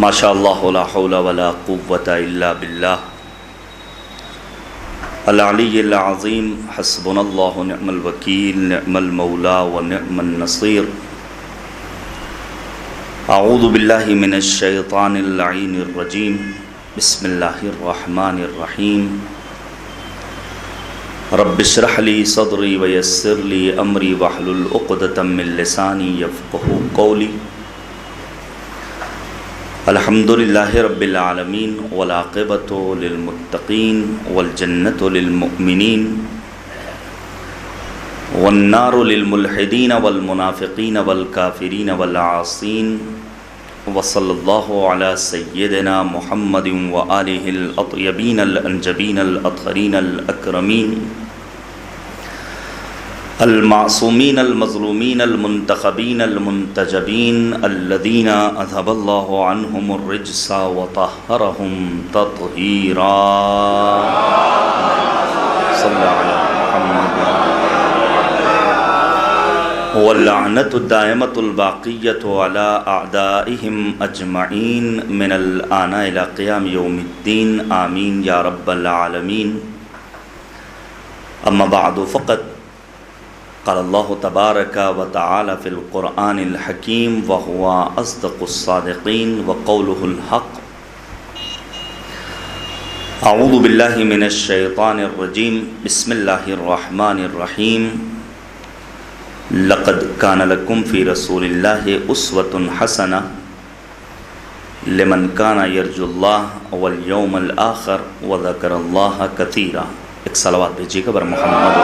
ما شاء اللہ لا حول ولا قوة الا باللہ العلی العظیم حسبنا اللہ نعم الوکیل نعم المولا ونعم النصیر اعوذ باللہ من الشیطان اللعین الرجیم بسم اللہ الرحمن الرحیم رب اشرح لی صدری ویسر لی امری واحلل عقدۃ من لسانی یفقہوا قولی الحمد للہ رب العالمین والعاقبۃ للمتقین والجنۃ للمؤمنین والنار للملحدین والمنافقین والکافرین والعاصین وصلی اللہ علی سیدنا محمد وآلہ الاطیبین الانجبین الاطہرین الاکرمین المعصومین المظلومین المنتخبین المنتجبین الذین اذهب اللہ عنہم الرجس وطہرہم تطہیرا صلی علی محمد واللعنۃ الدائمۃ الباقیۃ علی اعدائہم اجمعین من الآن الی قیام یوم الدین آمین یا رب العالمین اما بعد فقط قال اللہ تبارک و تعالی فی القرآن الحکیم وہو اصدق الصادقین وقولہ الحق اعوذ باللہ من الشیطان الرجیم بسم اللہ الرحمن الرحیم لقد کان لکم فی رسول اللہ اسوۃ حسنہ لمن کان یرجو اللہ والیوم الآخر وذکر اللہ کثیرا۔ ایک صلوات بھیجیے گا بر محمد۔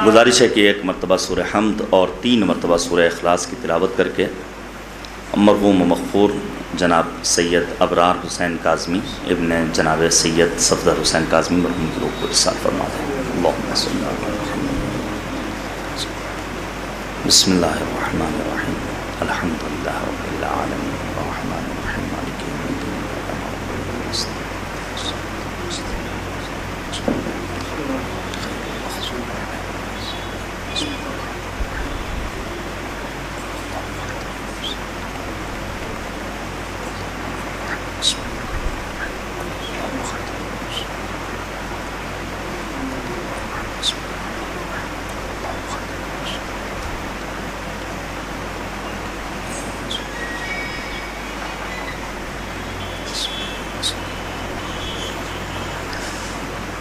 گزارش ہے کہ ایک مرتبہ سورہ حمد اور 3 مرتبہ سورہ اخلاص کی تلاوت کر کے مرحوم و مغفور جناب سید ابرار حسین کاظمی ابن جناب سید صفدر حسین کاظمی مرحوم کی روح کو ارسال فرما دیں۔ اللہم صلی علی محمد۔ بسم اللہ الرحمن الرحیم الحمد للہ رب العالمین الرحمن الرحیم مالک یوم الدین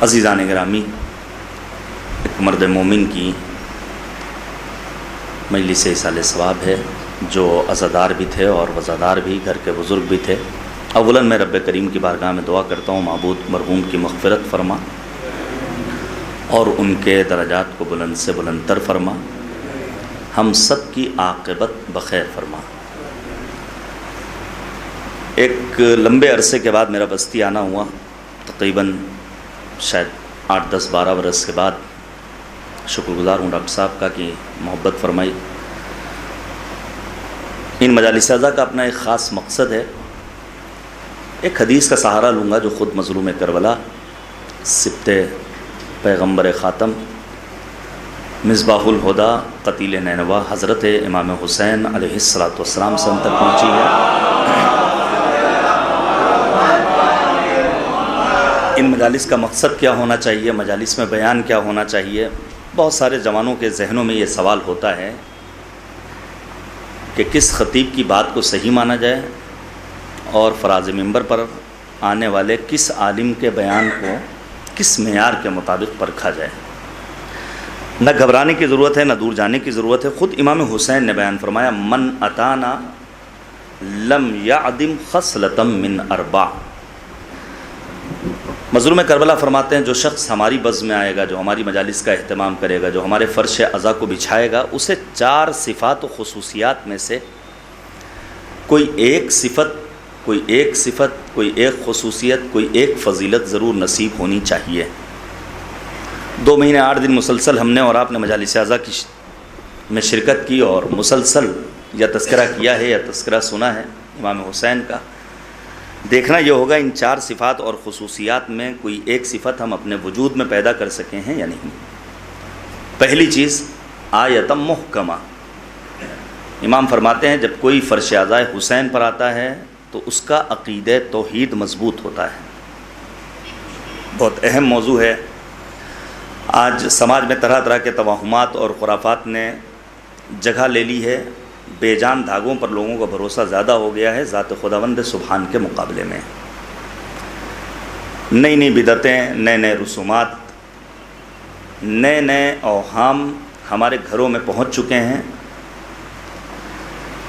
عزیزان گرامی، ایک مرد مومن کی مجلس ایصال ثواب ہے جو عزادار بھی تھے اور وزادار بھی، گھر کے بزرگ بھی تھے۔ اولاً میں رب کریم کی بارگاہ میں دعا کرتا ہوں معبود مرحوم کی مغفرت فرما اور ان کے درجات کو بلند سے بلند تر فرما، ہم سب کی عاقبت بخیر فرما۔ ایک لمبے عرصے کے بعد میرا بستی آنا ہوا، تقریباً شاید 8-10-12 برس کے بعد۔ شکر گزار ہوں ڈاکٹر صاحب کا کہ محبت فرمائی۔ ان مجالس اعزا کا اپنا ایک خاص مقصد ہے۔ ایک حدیث کا سہارا لوں گا جو خود مظلوم کربلا، سبط پیغمبر خاتم، مصباح الہدیٰ، قتیل نینوا حضرت امام حسین علیہ السلام سے ہم تک پہنچی ہے۔ ان مجالس کا مقصد کیا ہونا چاہیے، مجالس میں بیان کیا ہونا چاہیے؟ بہت سارے جوانوں کے ذہنوں میں یہ سوال ہوتا ہے کہ کس خطیب کی بات کو صحیح مانا جائے اور فراز منبر پر آنے والے کس عالم کے بیان کو کس معیار کے مطابق پرکھا جائے۔ نہ گھبرانے کی ضرورت ہے، نہ دور جانے کی ضرورت ہے۔ خود امام حسین نے بیان فرمایا من اتانا لم یعدم خصلۃ من اربع۔ مظلوم کربلا فرماتے ہیں جو شخص ہماری بزم میں آئے گا، جو ہماری مجالس کا اہتمام کرے گا، جو ہمارے فرش عزا کو بچھائے گا، اسے 4 صفات و خصوصیات میں سے کوئی ایک صفت، کوئی ایک خصوصیت، کوئی ایک فضیلت ضرور نصیب ہونی چاہیے۔ 2 مہینے 8 دن مسلسل ہم نے اور آپ نے مجالس اعزا کی میں شرکت کی اور مسلسل یا تذکرہ کیا ہے یا تذکرہ سنا ہے امام حسین کا۔ دیکھنا یہ ہوگا ان 4 صفات اور خصوصیات میں کوئی ایک صفت ہم اپنے وجود میں پیدا کر سکے ہیں یا نہیں۔ پہلی چیز آیت محکمہ، امام فرماتے ہیں جب کوئی فرش عزائے حسین پر آتا ہے تو اس کا عقیدہ توحید مضبوط ہوتا ہے۔ بہت اہم موضوع ہے۔ آج سماج میں طرح طرح کے توہمات اور خرافات نے جگہ لے لی ہے، بے جان دھاگوں پر لوگوں کا بھروسہ زیادہ ہو گیا ہے ذات خداوند سبحان کے مقابلے میں۔ نئی نئی بدعتیں، نئے نئے رسومات، نئے نئے اوہام ہمارے گھروں میں پہنچ چکے ہیں۔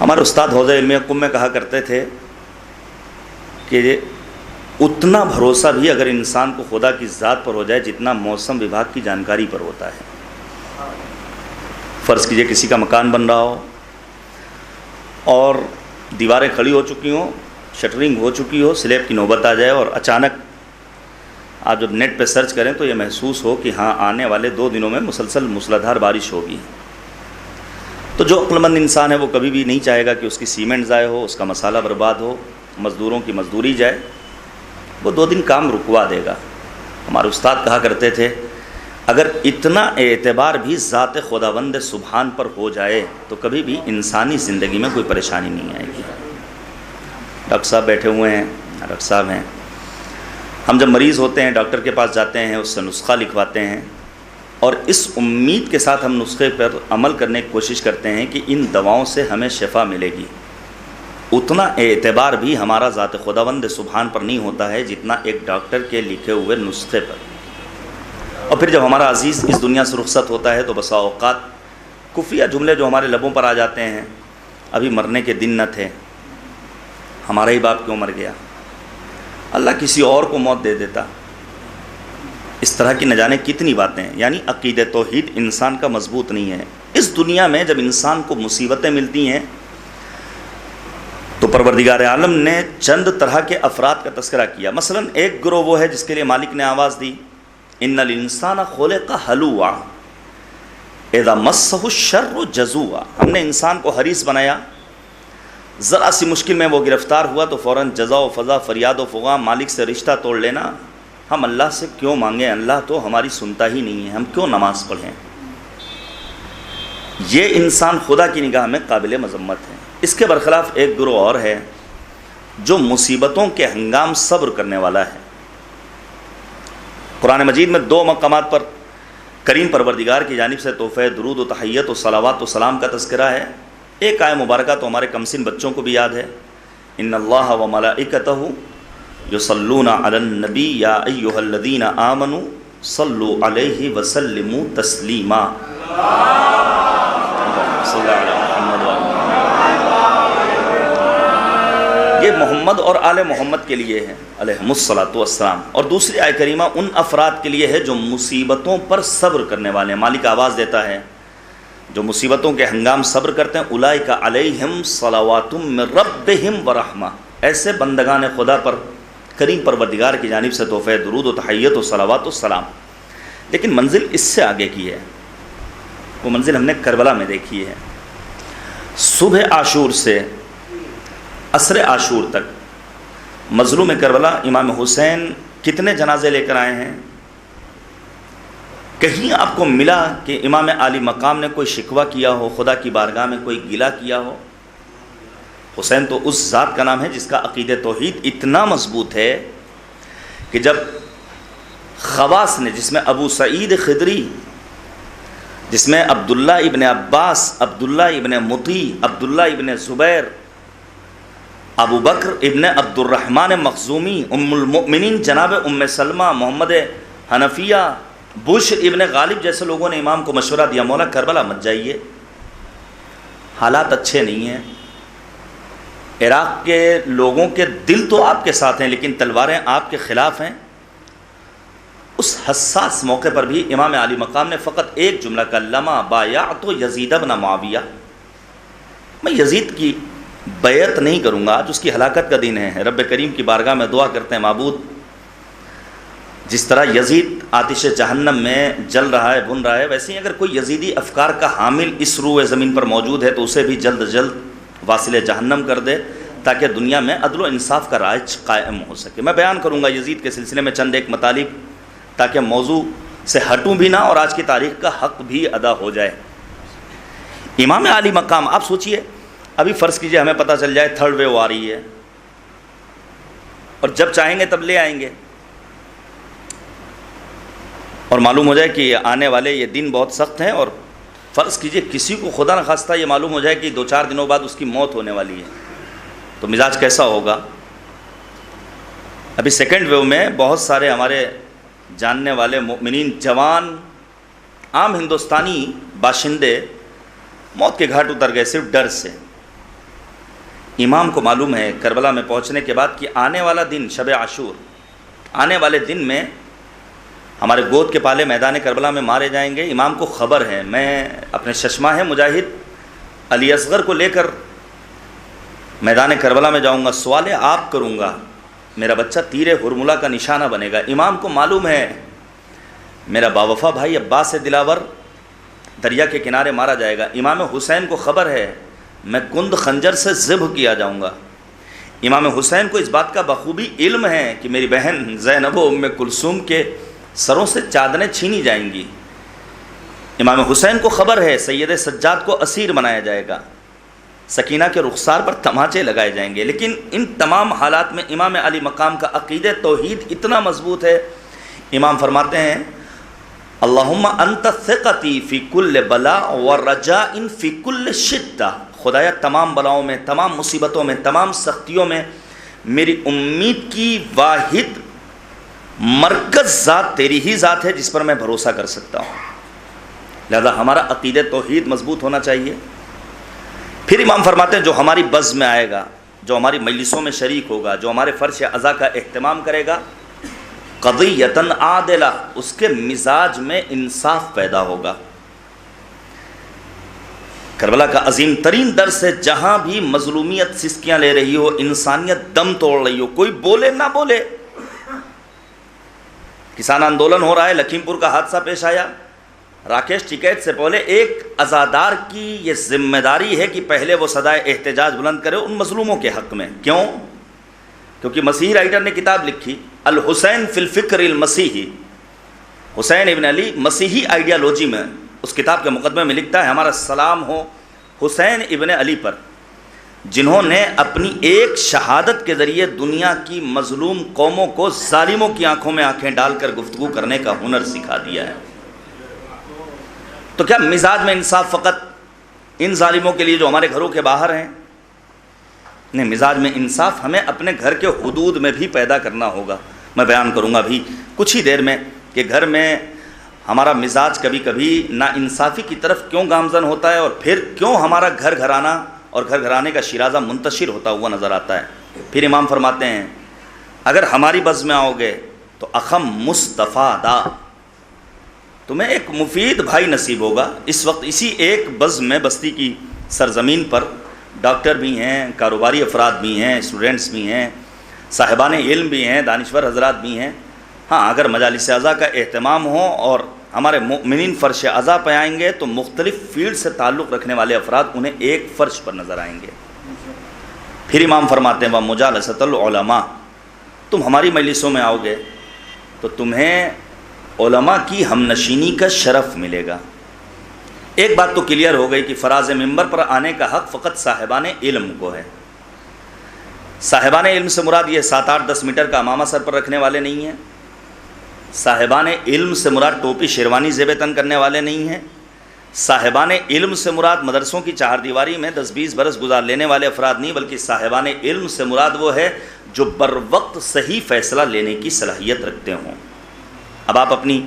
ہمارے استاد حوزہ علمیہ قم میں کہا کرتے تھے کہ اتنا بھروسہ بھی اگر انسان کو خدا کی ذات پر ہو جائے جتنا موسم وبھاگ کی جانکاری پر ہوتا ہے۔ فرض کیجئے کسی کا مکان بن رہا ہو اور دیواریں کھڑی ہو چکی ہوں، شٹرنگ ہو چکی ہو، سلیب کی نوبت آ جائے اور اچانک آپ جب نیٹ پہ سرچ کریں تو یہ محسوس ہو کہ ہاں آنے والے 2 دنوں میں مسلسل موسلادھار بارش ہوگی، تو جو عقل مند انسان ہے وہ کبھی بھی نہیں چاہے گا کہ اس کی سیمنٹ ضائع ہو، اس کا مسالہ برباد ہو، مزدوروں کی مزدوری جائے، وہ 2 دن کام رکوا دے گا۔ ہمارے استاد کہا کرتے تھے اگر اتنا اعتبار بھی ذات خداوند سبحان پر ہو جائے تو کبھی بھی انسانی زندگی میں کوئی پریشانی نہیں آئے گی۔ ڈاکٹر صاحب بیٹھے ہوئے ہیں، ڈاکٹر صاحب ہیں، ہم جب مریض ہوتے ہیں ڈاکٹر کے پاس جاتے ہیں، اس سے نسخہ لکھواتے ہیں اور اس امید کے ساتھ ہم نسخے پر عمل کرنے کی کوشش کرتے ہیں کہ ان دواؤں سے ہمیں شفا ملے گی، اتنا اعتبار بھی ہمارا ذات خداوند سبحان پر نہیں ہوتا ہے جتنا ایک ڈاکٹر کے لکھے ہوئے نسخے پر۔ اور پھر جب ہمارا عزیز اس دنیا سے رخصت ہوتا ہے تو بسا اوقات خفیہ جملے جو ہمارے لبوں پر آ جاتے ہیں، ابھی مرنے کے دن نہ تھے، ہمارا ہی باپ کیوں مر گیا، اللہ کسی اور کو موت دے دیتا، اس طرح کی نہ جانے کتنی باتیں۔ یعنی عقیدہ توحید انسان کا مضبوط نہیں ہے۔ اس دنیا میں جب انسان کو مصیبتیں ملتی ہیں تو پروردگار عالم نے چند طرح کے افراد کا تذکرہ کیا۔ مثلا ایک گروہ وہ ہے جس کے لیے مالک نے آواز دی ان الانسان خلق ہلوعا اذا مسہ الشر جزوعا، ہم نے انسان کو حریص بنایا، ذرا سی مشکل میں وہ گرفتار ہوا تو فوراً جزا و فضا، فریاد و فغاں، مالک سے رشتہ توڑ لینا۔ ہم اللہ سے کیوں مانگیں، اللہ تو ہماری سنتا ہی نہیں ہے، ہم کیوں نماز پڑھیں۔ یہ انسان خدا کی نگاہ میں قابل مذمت ہے۔ اس کے برخلاف ایک گروہ اور ہے جو مصیبتوں کے ہنگام صبر کرنے والا ہے۔ قرآن مجید میں 2 مقامات پر کریم پروردگار کی جانب سے تحفہ درود و تحیت و صلوات و سلام کا تذکرہ ہے۔ ایک آیہ مبارکہ تو ہمارے کمسن بچوں کو بھی یاد ہے، ان اللہ و ملائکتہ یصلون علی النبی یا ایھا الذین آمنوا صلوا علیہ وسلموا تسلیما۔ یہ محمد اور آل محمد کے لیے ہے علیہم الصلاۃ والسلام، اور دوسری آیہ کریمہ ان افراد کے لیے ہے جو مصیبتوں پر صبر کرنے والے ہیں۔ مالک آواز دیتا ہے جو مصیبتوں کے ہنگام صبر کرتے ہیں، اولئک علیہم صلوات من ربہم ورحمہ، ایسے بندگان خدا پر کریم پروردگار کی جانب سے تحفہ درود و تحیت و صلوات و سلام۔ لیکن منزل اس سے آگے کی ہے، وہ منزل ہم نے کربلا میں دیکھی ہے۔ صبح عاشور سے عصر عاشور تک مظلوم کربلا امام حسین کتنے جنازے لے کر آئے ہیں؟ کہیں آپ کو ملا کہ امام عالی مقام نے کوئی شکوہ کیا ہو، خدا کی بارگاہ میں کوئی گلہ کیا ہو؟ حسین تو اس ذات کا نام ہے جس کا عقیدہ توحید اتنا مضبوط ہے کہ جب خواص نے، جس میں ابو سعید خدری، جس میں عبداللہ ابن عباس، عبداللہ ابن مطیع، عبداللہ ابن زبیر، ابو بکر ابن عبد الرحمن مخزومی، ام المؤمنین جناب ام سلمہ، محمد حنفیہ، بشر ابن غالب جیسے لوگوں نے امام کو مشورہ دیا مولا کربلا مت جائیے، حالات اچھے نہیں ہیں، عراق کے لوگوں کے دل تو آپ کے ساتھ ہیں لیکن تلواریں آپ کے خلاف ہیں۔ اس حساس موقع پر بھی امام عالی مقام نے فقط ایک جملہ کہا، لما بایعت یزید بن معاویہ، میں یزید کی بیعت نہیں کروں گا، آج اس کی ہلاکت کا دن ہے۔ رب کریم کی بارگاہ میں دعا کرتے ہیں، معبود جس طرح یزید آتش جہنم میں جل رہا ہے، بھن رہا ہے، ویسے ہی اگر کوئی یزیدی افکار کا حامل اس روئے زمین پر موجود ہے تو اسے بھی جلد جلد واصل جہنم کر دے تاکہ دنیا میں عدل و انصاف کا راج قائم ہو سکے۔ میں بیان کروں گا یزید کے سلسلے میں چند ایک مطالب تاکہ موضوع سے ہٹوں بھی نہ اور آج کی تاریخ کا حق بھی ادا ہو جائے۔ امام عالی مقام، آپ سوچئے ابھی فرض کیجئے ہمیں پتہ چل جائے تھرڈ ویو آ رہی ہے، اور جب چاہیں گے تب لے آئیں گے، اور معلوم ہو جائے کہ آنے والے یہ دن بہت سخت ہیں، اور فرض کیجئے کسی کو خدا نخواستہ یہ معلوم ہو جائے کہ 2-4 دنوں بعد اس کی موت ہونے والی ہے، تو مزاج کیسا ہوگا؟ ابھی سیکنڈ ویو میں بہت سارے ہمارے جاننے والے مومنین، جوان، عام ہندوستانی باشندے موت کے گھاٹ اتر گئے صرف ڈر سے۔ امام کو معلوم ہے کربلا میں پہنچنے کے بعد کہ آنے والا دن شب عاشور، آنے والے دن میں ہمارے گود کے پالے میدان کربلا میں مارے جائیں گے۔ امام کو خبر ہے، میں اپنے ششماہ مجاہد علی اصغر کو لے کر میدان کربلا میں جاؤں گا، سوال آپ کروں گا، میرا بچہ تیر ہرملہ کا نشانہ بنے گا۔ امام کو معلوم ہے میرا باوفا بھائی عباس دلاور دریا کے کنارے مارا جائے گا۔ امام حسین کو خبر ہے میں کند خنجر سے ذبح کیا جاؤں گا۔ امام حسین کو اس بات کا بخوبی علم ہے کہ میری بہن زینب و ام کلثوم کے سروں سے چادریں چھینی جائیں گی۔ امام حسین کو خبر ہے سید سجاد کو اسیر بنایا جائے گا، سکینہ کے رخسار پر تماچے لگائے جائیں گے، لیکن ان تمام حالات میں امام علی مقام کا عقیدہ توحید اتنا مضبوط ہے، امام فرماتے ہیں اللہم انت ثقتی فی کل بلا ورجاء فی کل شدہ، خدایا تمام بلاؤں میں، تمام مصیبتوں میں، تمام سختیوں میں میری امید کی واحد مرکز ذات تیری ہی ذات ہے جس پر میں بھروسہ کر سکتا ہوں۔ لہذا ہمارا عقیدہ توحید مضبوط ہونا چاہیے۔ پھر امام فرماتے ہیں جو ہماری بزم میں آئے گا، جو ہماری مجلسوں میں شریک ہوگا، جو ہمارے فرش عزا کا اہتمام کرے گا، قضیۃً عادلہ، اس کے مزاج میں انصاف پیدا ہوگا۔ کربلا کا عظیم ترین درس ہے، جہاں بھی مظلومیت سسکیاں لے رہی ہو، انسانیت دم توڑ رہی ہو، کوئی بولے نہ بولے۔ کسان آندولن ہو رہا ہے، لکھیم پور کا حادثہ پیش آیا، راکیش ٹکیٹ سے پہلے ایک عزادار کی یہ ذمہ داری ہے کہ پہلے وہ صدائے احتجاج بلند کرے ان مظلوموں کے حق میں۔ کیوں؟ کیونکہ مسیحی رائٹر نے کتاب لکھی الحسین فی الفکر المسیحی، حسین ابن علی مسیحی آئیڈیالوجی میں، اس کتاب کے مقدمے میں لکھتا ہے ہمارا سلام ہو حسین ابن علی پر، جنہوں نے اپنی ایک شہادت کے ذریعے دنیا کی مظلوم قوموں کو ظالموں کی آنکھوں میں آنکھیں ڈال کر گفتگو کرنے کا ہنر سکھا دیا ہے۔ تو کیا مزاج میں انصاف فقط ان ظالموں کے لیے جو ہمارے گھروں کے باہر ہیں؟ نہیں، مزاج میں انصاف ہمیں اپنے گھر کے حدود میں بھی پیدا کرنا ہوگا۔ میں بیان کروں گا ابھی کچھ ہی دیر میں کہ گھر میں ہمارا مزاج کبھی کبھی نا انصافی کی طرف کیوں گامزن ہوتا ہے، اور پھر کیوں ہمارا گھر گھرانہ اور گھر گھرانے کا شیرازہ منتشر ہوتا ہوا نظر آتا ہے۔ پھر امام فرماتے ہیں اگر ہماری بزم میں آؤ گے تو اخم مستفادا، تمہیں ایک مفید بھائی نصیب ہوگا۔ اس وقت اسی ایک بزم میں بستی کی سرزمین پر ڈاکٹر بھی ہیں، کاروباری افراد بھی ہیں، اسٹوڈنٹس بھی ہیں، صاحبان علم بھی ہیں، دانشور حضرات بھی ہیں۔ ہاں، اگر مجالس عزا کا اہتمام ہو اور ہمارے مؤمنین فرش عزا پہ آئیں گے تو مختلف فیلڈ سے تعلق رکھنے والے افراد انہیں ایک فرش پر نظر آئیں گے۔ پھر امام فرماتے ہیں وَمُجَالَسَةُ الْعُلَمَاء، تم ہماری مجلسوں میں آؤ گے تو تمہیں علماء کی ہم نشینی کا شرف ملے گا۔ ایک بات تو کلیئر ہو گئی کہ فراز ممبر پر آنے کا حق فقط صاحبان علم کو ہے۔ صاحبان علم سے مراد یہ 7-8-10 میٹر کا امامہ سر پر رکھنے والے نہیں ہیں، صاحبان علم سے مراد ٹوپی شیروانی زیب تن کرنے والے نہیں ہیں، صاحبان علم سے مراد مدرسوں کی چہار دیواری میں 10-20 برس گزار لینے والے افراد نہیں، بلکہ صاحبان علم سے مراد وہ ہے جو بر وقت صحیح فیصلہ لینے کی صلاحیت رکھتے ہوں۔ اب آپ اپنی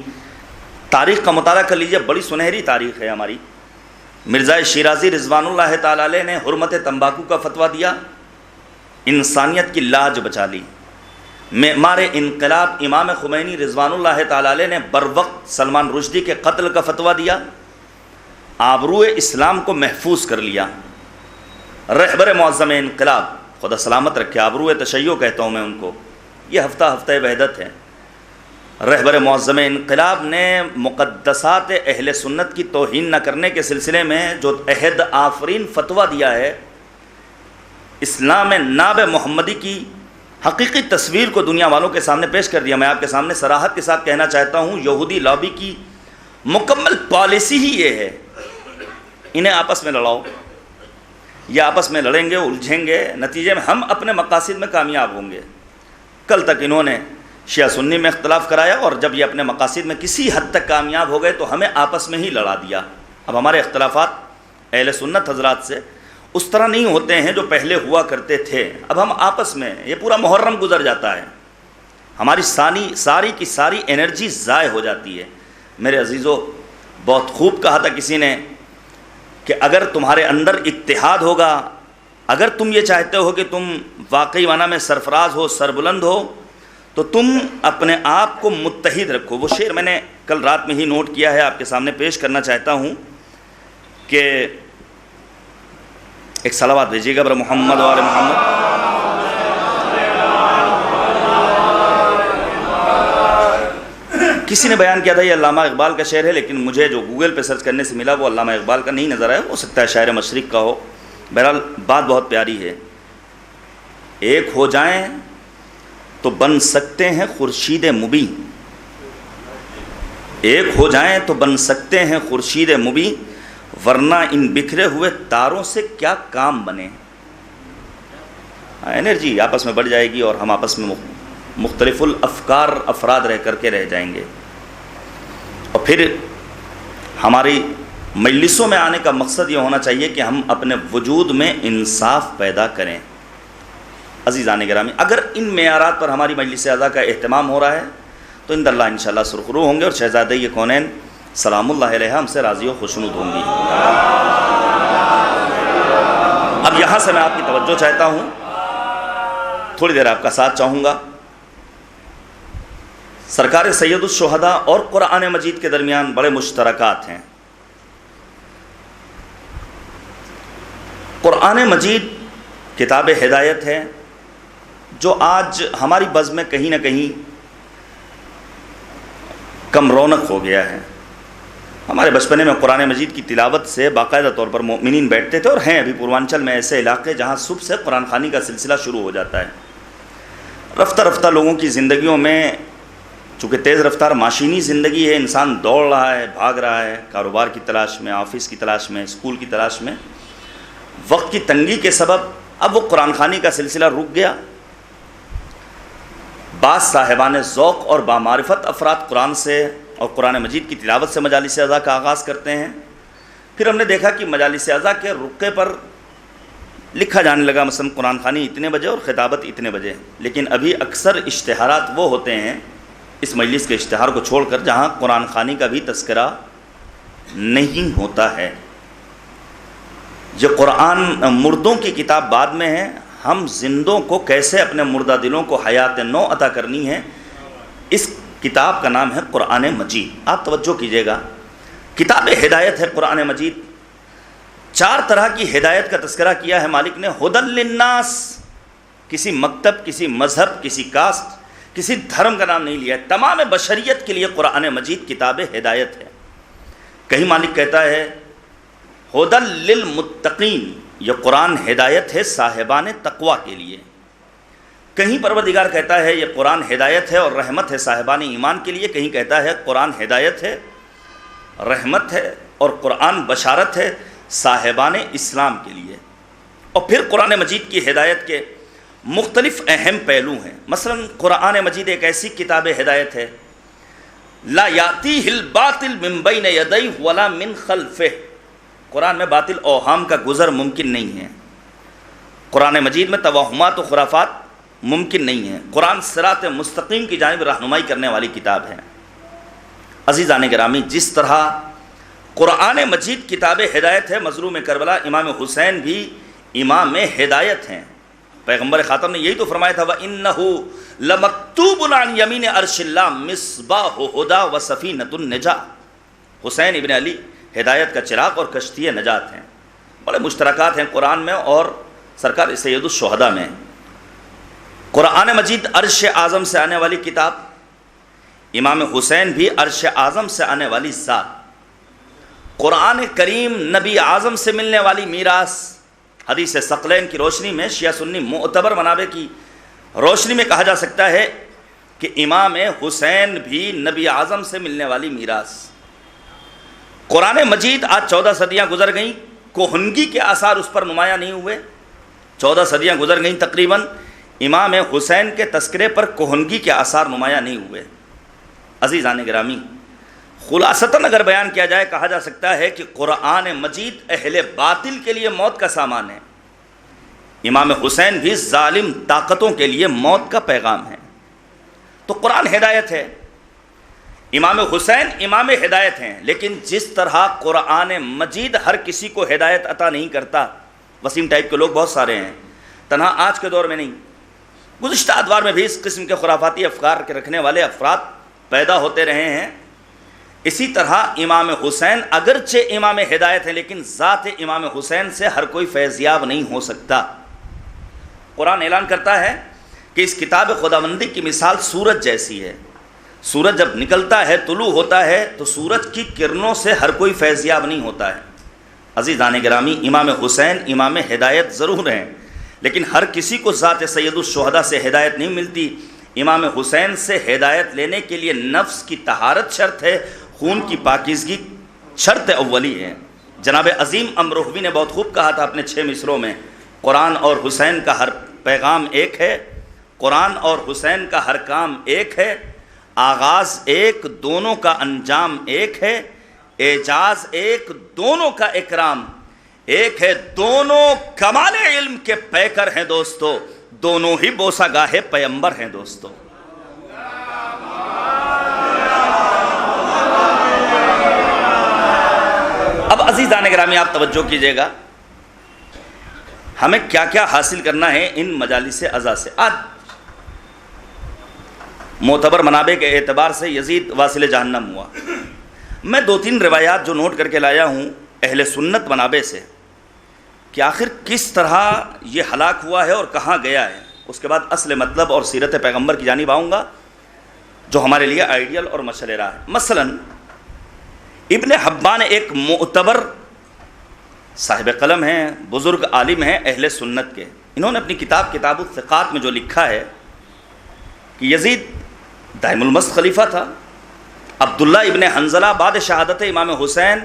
تاریخ کا مطالعہ کر لیجئے، بڑی سنہری تاریخ ہے ہماری۔ مرزا شیرازی رضوان اللہ تعالی علیہ نے حرمت تمباکو کا فتویٰ دیا، انسانیت کی لاج بچا لی۔ معمار انقلاب امام خمینی رضوان اللہ تعالی علیہ نے بر وقت سلمان رشدی کے قتل کا فتویٰ دیا، آبرو اسلام کو محفوظ کر لیا۔ رہبر معظم انقلاب، خدا سلامت رکھے، آبرو تشیع کہتا ہوں میں ان کو، یہ ہفتہ وحدت ہے۔ رہبر معظم انقلاب نے مقدسات اہل سنت کی توہین نہ کرنے کے سلسلے میں جو عہد آفرین فتویٰ دیا ہے، اسلام ناب محمدی کی حقیقی تصویر کو دنیا والوں کے سامنے پیش کر دیا۔ میں آپ کے سامنے صراحت کے ساتھ کہنا چاہتا ہوں، یہودی لابی کی مکمل پالیسی ہی یہ ہے، انہیں آپس میں لڑاؤ، یہ آپس میں لڑیں گے، الجھیں گے، نتیجے میں ہم اپنے مقاصد میں کامیاب ہوں گے۔ کل تک انہوں نے شیعہ سنی میں اختلاف کرایا، اور جب یہ اپنے مقاصد میں کسی حد تک کامیاب ہو گئے تو ہمیں آپس میں ہی لڑا دیا۔ اب ہمارے اختلافات اہل سنت حضرات سے اس طرح نہیں ہوتے ہیں جو پہلے ہوا کرتے تھے۔ اب ہم آپس میں، یہ پورا محرم گزر جاتا ہے، ہماری ساری کی ساری انرجی ضائع ہو جاتی ہے۔ میرے عزیزو، بہت خوب کہا تھا کسی نے کہ اگر تمہارے اندر اتحاد ہوگا، اگر تم یہ چاہتے ہو کہ تم واقعی معنی میں سرفراز ہو، سربلند ہو، تو تم اپنے آپ کو متحد رکھو۔ وہ شعر میں نے کل رات میں ہی نوٹ کیا ہے، آپ کے سامنے پیش کرنا چاہتا ہوں کہ ایک صلوات بھیجیے گا بر محمد و آل محمد۔ کسی نے بیان کیا تھا یہ علامہ اقبال کا شعر ہے، لیکن مجھے جو گوگل پہ سرچ کرنے سے ملا وہ علامہ اقبال کا نہیں نظر آیا، ہو سکتا ہے شاعر مشرق کا ہو۔ بہرحال بات بہت پیاری ہے۔ ایک ہو جائیں تو بن سکتے ہیں خورشید مبیں، ایک ہو جائیں تو بن سکتے ہیں خورشید مبیں، ورنہ ان بکھرے ہوئے تاروں سے کیا کام بنے۔ انرجی آپس میں بڑھ جائے گی اور ہم آپس میں مختلف الافکار افراد رہ کر کے رہ جائیں گے، اور پھر ہماری مجلسوں میں آنے کا مقصد یہ ہونا چاہیے کہ ہم اپنے وجود میں انصاف پیدا کریں۔ عزیزان گرامی، اگر ان معیارات پر ہماری مجلس اعضاء کا اہتمام ہو رہا ہے تو اند اللہ انشاءاللہ سرخرو ہوں گے، اور شہزادہ یہ کونین سلام اللہ علیہ ہم سے راضی و خوشنود ہوں گی۔ اب یہاں سے میں آپ کی توجہ چاہتا ہوں، تھوڑی دیر آپ کا ساتھ چاہوں گا۔ سرکار سید الشہداء اور قرآن مجید کے درمیان بڑے مشترکات ہیں۔ قرآن مجید کتاب ہدایت ہے جو آج ہماری بزم میں کہیں نہ کہیں کم رونق ہو گیا ہے۔ ہمارے بچپنے میں قرآن مجید کی تلاوت سے باقاعدہ طور پر مومنین بیٹھتے تھے، اور ہیں ابھی پوروانچل میں ایسے علاقے جہاں صبح سے قرآن خوانی کا سلسلہ شروع ہو جاتا ہے۔ رفتہ رفتہ لوگوں کی زندگیوں میں، چونکہ تیز رفتار ماشینی زندگی ہے، انسان دوڑ رہا ہے، بھاگ رہا ہے، کاروبار کی تلاش میں، آفس کی تلاش میں، اسکول کی تلاش میں، وقت کی تنگی کے سبب اب وہ قرآن خوانی کا سلسلہ رک گیا۔ بعض صاحبان ذوق اور بامعرفت افراد قرآن سے اور قرآن مجید کی تلاوت سے مجالس اعضاء کا آغاز کرتے ہیں۔ پھر ہم نے دیکھا کہ مجالس اعضاء کے رقعے پر لکھا جانے لگا مثلا قرآن خوانی اتنے بجے اور خطابت اتنے بجے، لیکن ابھی اکثر اشتہارات وہ ہوتے ہیں اس مجلس کے اشتہار کو چھوڑ کر جہاں قرآن خوانی کا بھی تذکرہ نہیں ہوتا ہے۔ یہ قرآن مردوں کی کتاب بعد میں ہے، ہم زندوں کو کیسے اپنے مردہ دلوں کو حیات نو عطا کرنی ہے، اس کتاب کا نام ہے قرآن مجید۔ آپ توجہ کیجئے گا، کتاب ہدایت ہے قرآن مجید۔ 4 طرح کی ہدایت کا تذکرہ کیا ہے مالک نے۔ ہدی للناس، کسی مکتب، کسی مذہب، کسی کاسٹ، کسی دھرم کا نام نہیں لیا ہے، تمام بشریت کے لیے قرآن مجید کتاب ہدایت ہے۔ کہیں مالک کہتا ہے ہدی للمتقین، یہ قرآن ہدایت ہے صاحبان تقوی کے لیے۔ کہیں پروردگار کہتا ہے یہ قرآن ہدایت ہے اور رحمت ہے صاحبان ایمان کے لیے، کہیں کہتا ہے قرآن ہدایت ہے، رحمت ہے اور قرآن بشارت ہے صاحبان اسلام کے لیے۔ اور پھر قرآن مجید کی ہدایت کے مختلف اہم پہلو ہیں۔ مثلا قرآن مجید ایک ایسی کتاب ہدایت ہے لا یاتیہ الباطل من بین یدیہ ولا من خلفہ، قرآن میں باطل اوہام کا گزر ممکن نہیں ہے۔ قرآن مجید میں توہمات و خرافات ممکن نہیں ہے۔ قرآن صراط مستقیم کی جانب رہنمائی کرنے والی کتاب ہے۔ عزیزان گرامی، جس طرح قرآن مجید کتاب ہدایت ہے، مظلوم کربلا امام حسین بھی امام ہدایت ہیں۔ پیغمبر خاتم نے یہی تو فرمایا تھا وَإِنَّهُ لَمَكْتُوبٌ عَنْ يَمِينِ عَرْشِ اللَّهِ مِصْبَاحُ هُدَى وَسَفِينَةُ النَّجَاةِ، حسین ابن علی ہدایت کا چراغ اور کشتی نجات ہیں۔ بڑے مشترکات ہیں قرآن میں اور سرکار سید الشہداء میں۔ قرآن مجید عرش اعظم سے آنے والی کتاب، امام حسین بھی عرش اعظم سے آنے والی ذات۔ قرآن کریم نبی اعظم سے ملنے والی میراث، حدیث ثقلین کی روشنی میں، شیعہ سنی معتبر منابع کی روشنی میں کہا جا سکتا ہے کہ امام حسین بھی نبی اعظم سے ملنے والی میراث۔ قرآن مجید آج 14 صدیاں گزر گئیں، کوہنگی کے آثار اس پر نمایاں نہیں ہوئے. 14 صدیاں گزر گئیں تقریباً، امام حسین کے تذکرے پر کوہنگی کے آثار نمایاں نہیں ہوئے. عزیزان گرامی، خلاصتاً اگر بیان کیا جائے، کہا جا سکتا ہے کہ قرآن مجید اہل باطل کے لیے موت کا سامان ہے. امام حسین بھی ظالم طاقتوں کے لیے موت کا پیغام ہے. تو قرآن ہدایت ہے، امام حسین امام ہدایت ہیں، لیکن جس طرح قرآن مجید ہر کسی کو ہدایت عطا نہیں کرتا، وسیم ٹائپ کے لوگ بہت سارے ہیں، تنہا آج کے دور میں نہیں، گزشتہ ادوار میں بھی اس قسم کے خرافاتی افکار کے رکھنے والے افراد پیدا ہوتے رہے ہیں. اسی طرح امام حسین اگرچہ امام ہدایت ہیں، لیکن ذات امام حسین سے ہر کوئی فیضیاب نہیں ہو سکتا. قرآن اعلان کرتا ہے کہ اس کتاب خداوندی کی مثال سورج جیسی ہے. سورج جب نکلتا ہے، طلوع ہوتا ہے، تو سورج کی کرنوں سے ہر کوئی فیضیاب نہیں ہوتا ہے. عزیزان گرامی، امام حسین امام ہدایت ضرور ہیں، لیکن ہر کسی کو ذات سید الشہداء سے ہدایت نہیں ملتی. امام حسین سے ہدایت لینے کے لیے نفس کی طہارت شرط ہے، خون کی پاکیزگی شرط اولی ہے. جناب عظیم امروہوی نے بہت خوب کہا تھا اپنے 6 مصروں میں، قرآن اور حسین کا ہر پیغام ایک ہے، قرآن اور حسین کا ہر کام ایک ہے، آغاز ایک، دونوں کا انجام ایک ہے، اعجاز ایک، دونوں کا اکرام ایک ہے، دونوں کمال علم کے پیکر ہیں دوستو، دونوں ہی بوسہ گاہ پیمبر ہیں دوستو. اب عزیزان گرامی آپ توجہ کیجئے گا، ہمیں کیا کیا حاصل کرنا ہے ان مجالس عزا سے. آج معتبر منابع کے اعتبار سے یزید واصل جہنم ہوا. میں 2-3 روایات جو نوٹ کر کے لایا ہوں اہل سنت منابع سے کہ آخر کس طرح یہ ہلاک ہوا ہے اور کہاں گیا ہے، اس کے بعد اصل مطلب اور سیرت پیغمبر کی جانب آؤں گا جو ہمارے لیے آئیڈیل اور مشعل راہ ہے. مثلاً ابن حبان ایک معتبر صاحب قلم ہیں، بزرگ عالم ہیں اہل سنت کے. انہوں نے اپنی کتاب الثقات میں جو لکھا ہے کہ یزید دائم المسجد خلیفہ تھا. عبداللہ ابن حنظلہ بعد شہادت امام حسین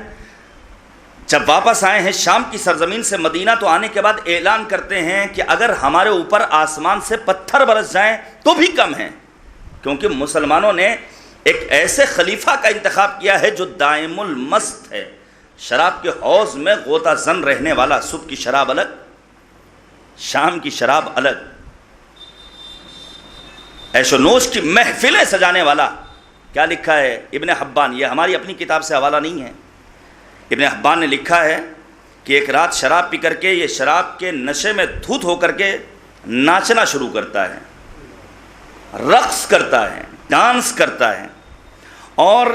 جب واپس آئے ہیں شام کی سرزمین سے مدینہ، تو آنے کے بعد اعلان کرتے ہیں کہ اگر ہمارے اوپر آسمان سے پتھر برس جائیں تو بھی کم ہیں، کیونکہ مسلمانوں نے ایک ایسے خلیفہ کا انتخاب کیا ہے جو دائم المسجد ہے، شراب کے حوض میں غوطہ زن رہنے والا، صبح کی شراب الگ، شام کی شراب الگ، عیش و نوش کی محفلیں سجانے والا. کیا لکھا ہے ابن حبان؟ یہ ہماری اپنی کتاب سے حوالہ نہیں ہے. ابن حبان نے لکھا ہے کہ ایک رات شراب پی کر کے یہ شراب کے نشے میں دھت ہو کر کے ناچنا شروع کرتا ہے، رقص کرتا ہے، ڈانس کرتا ہے، اور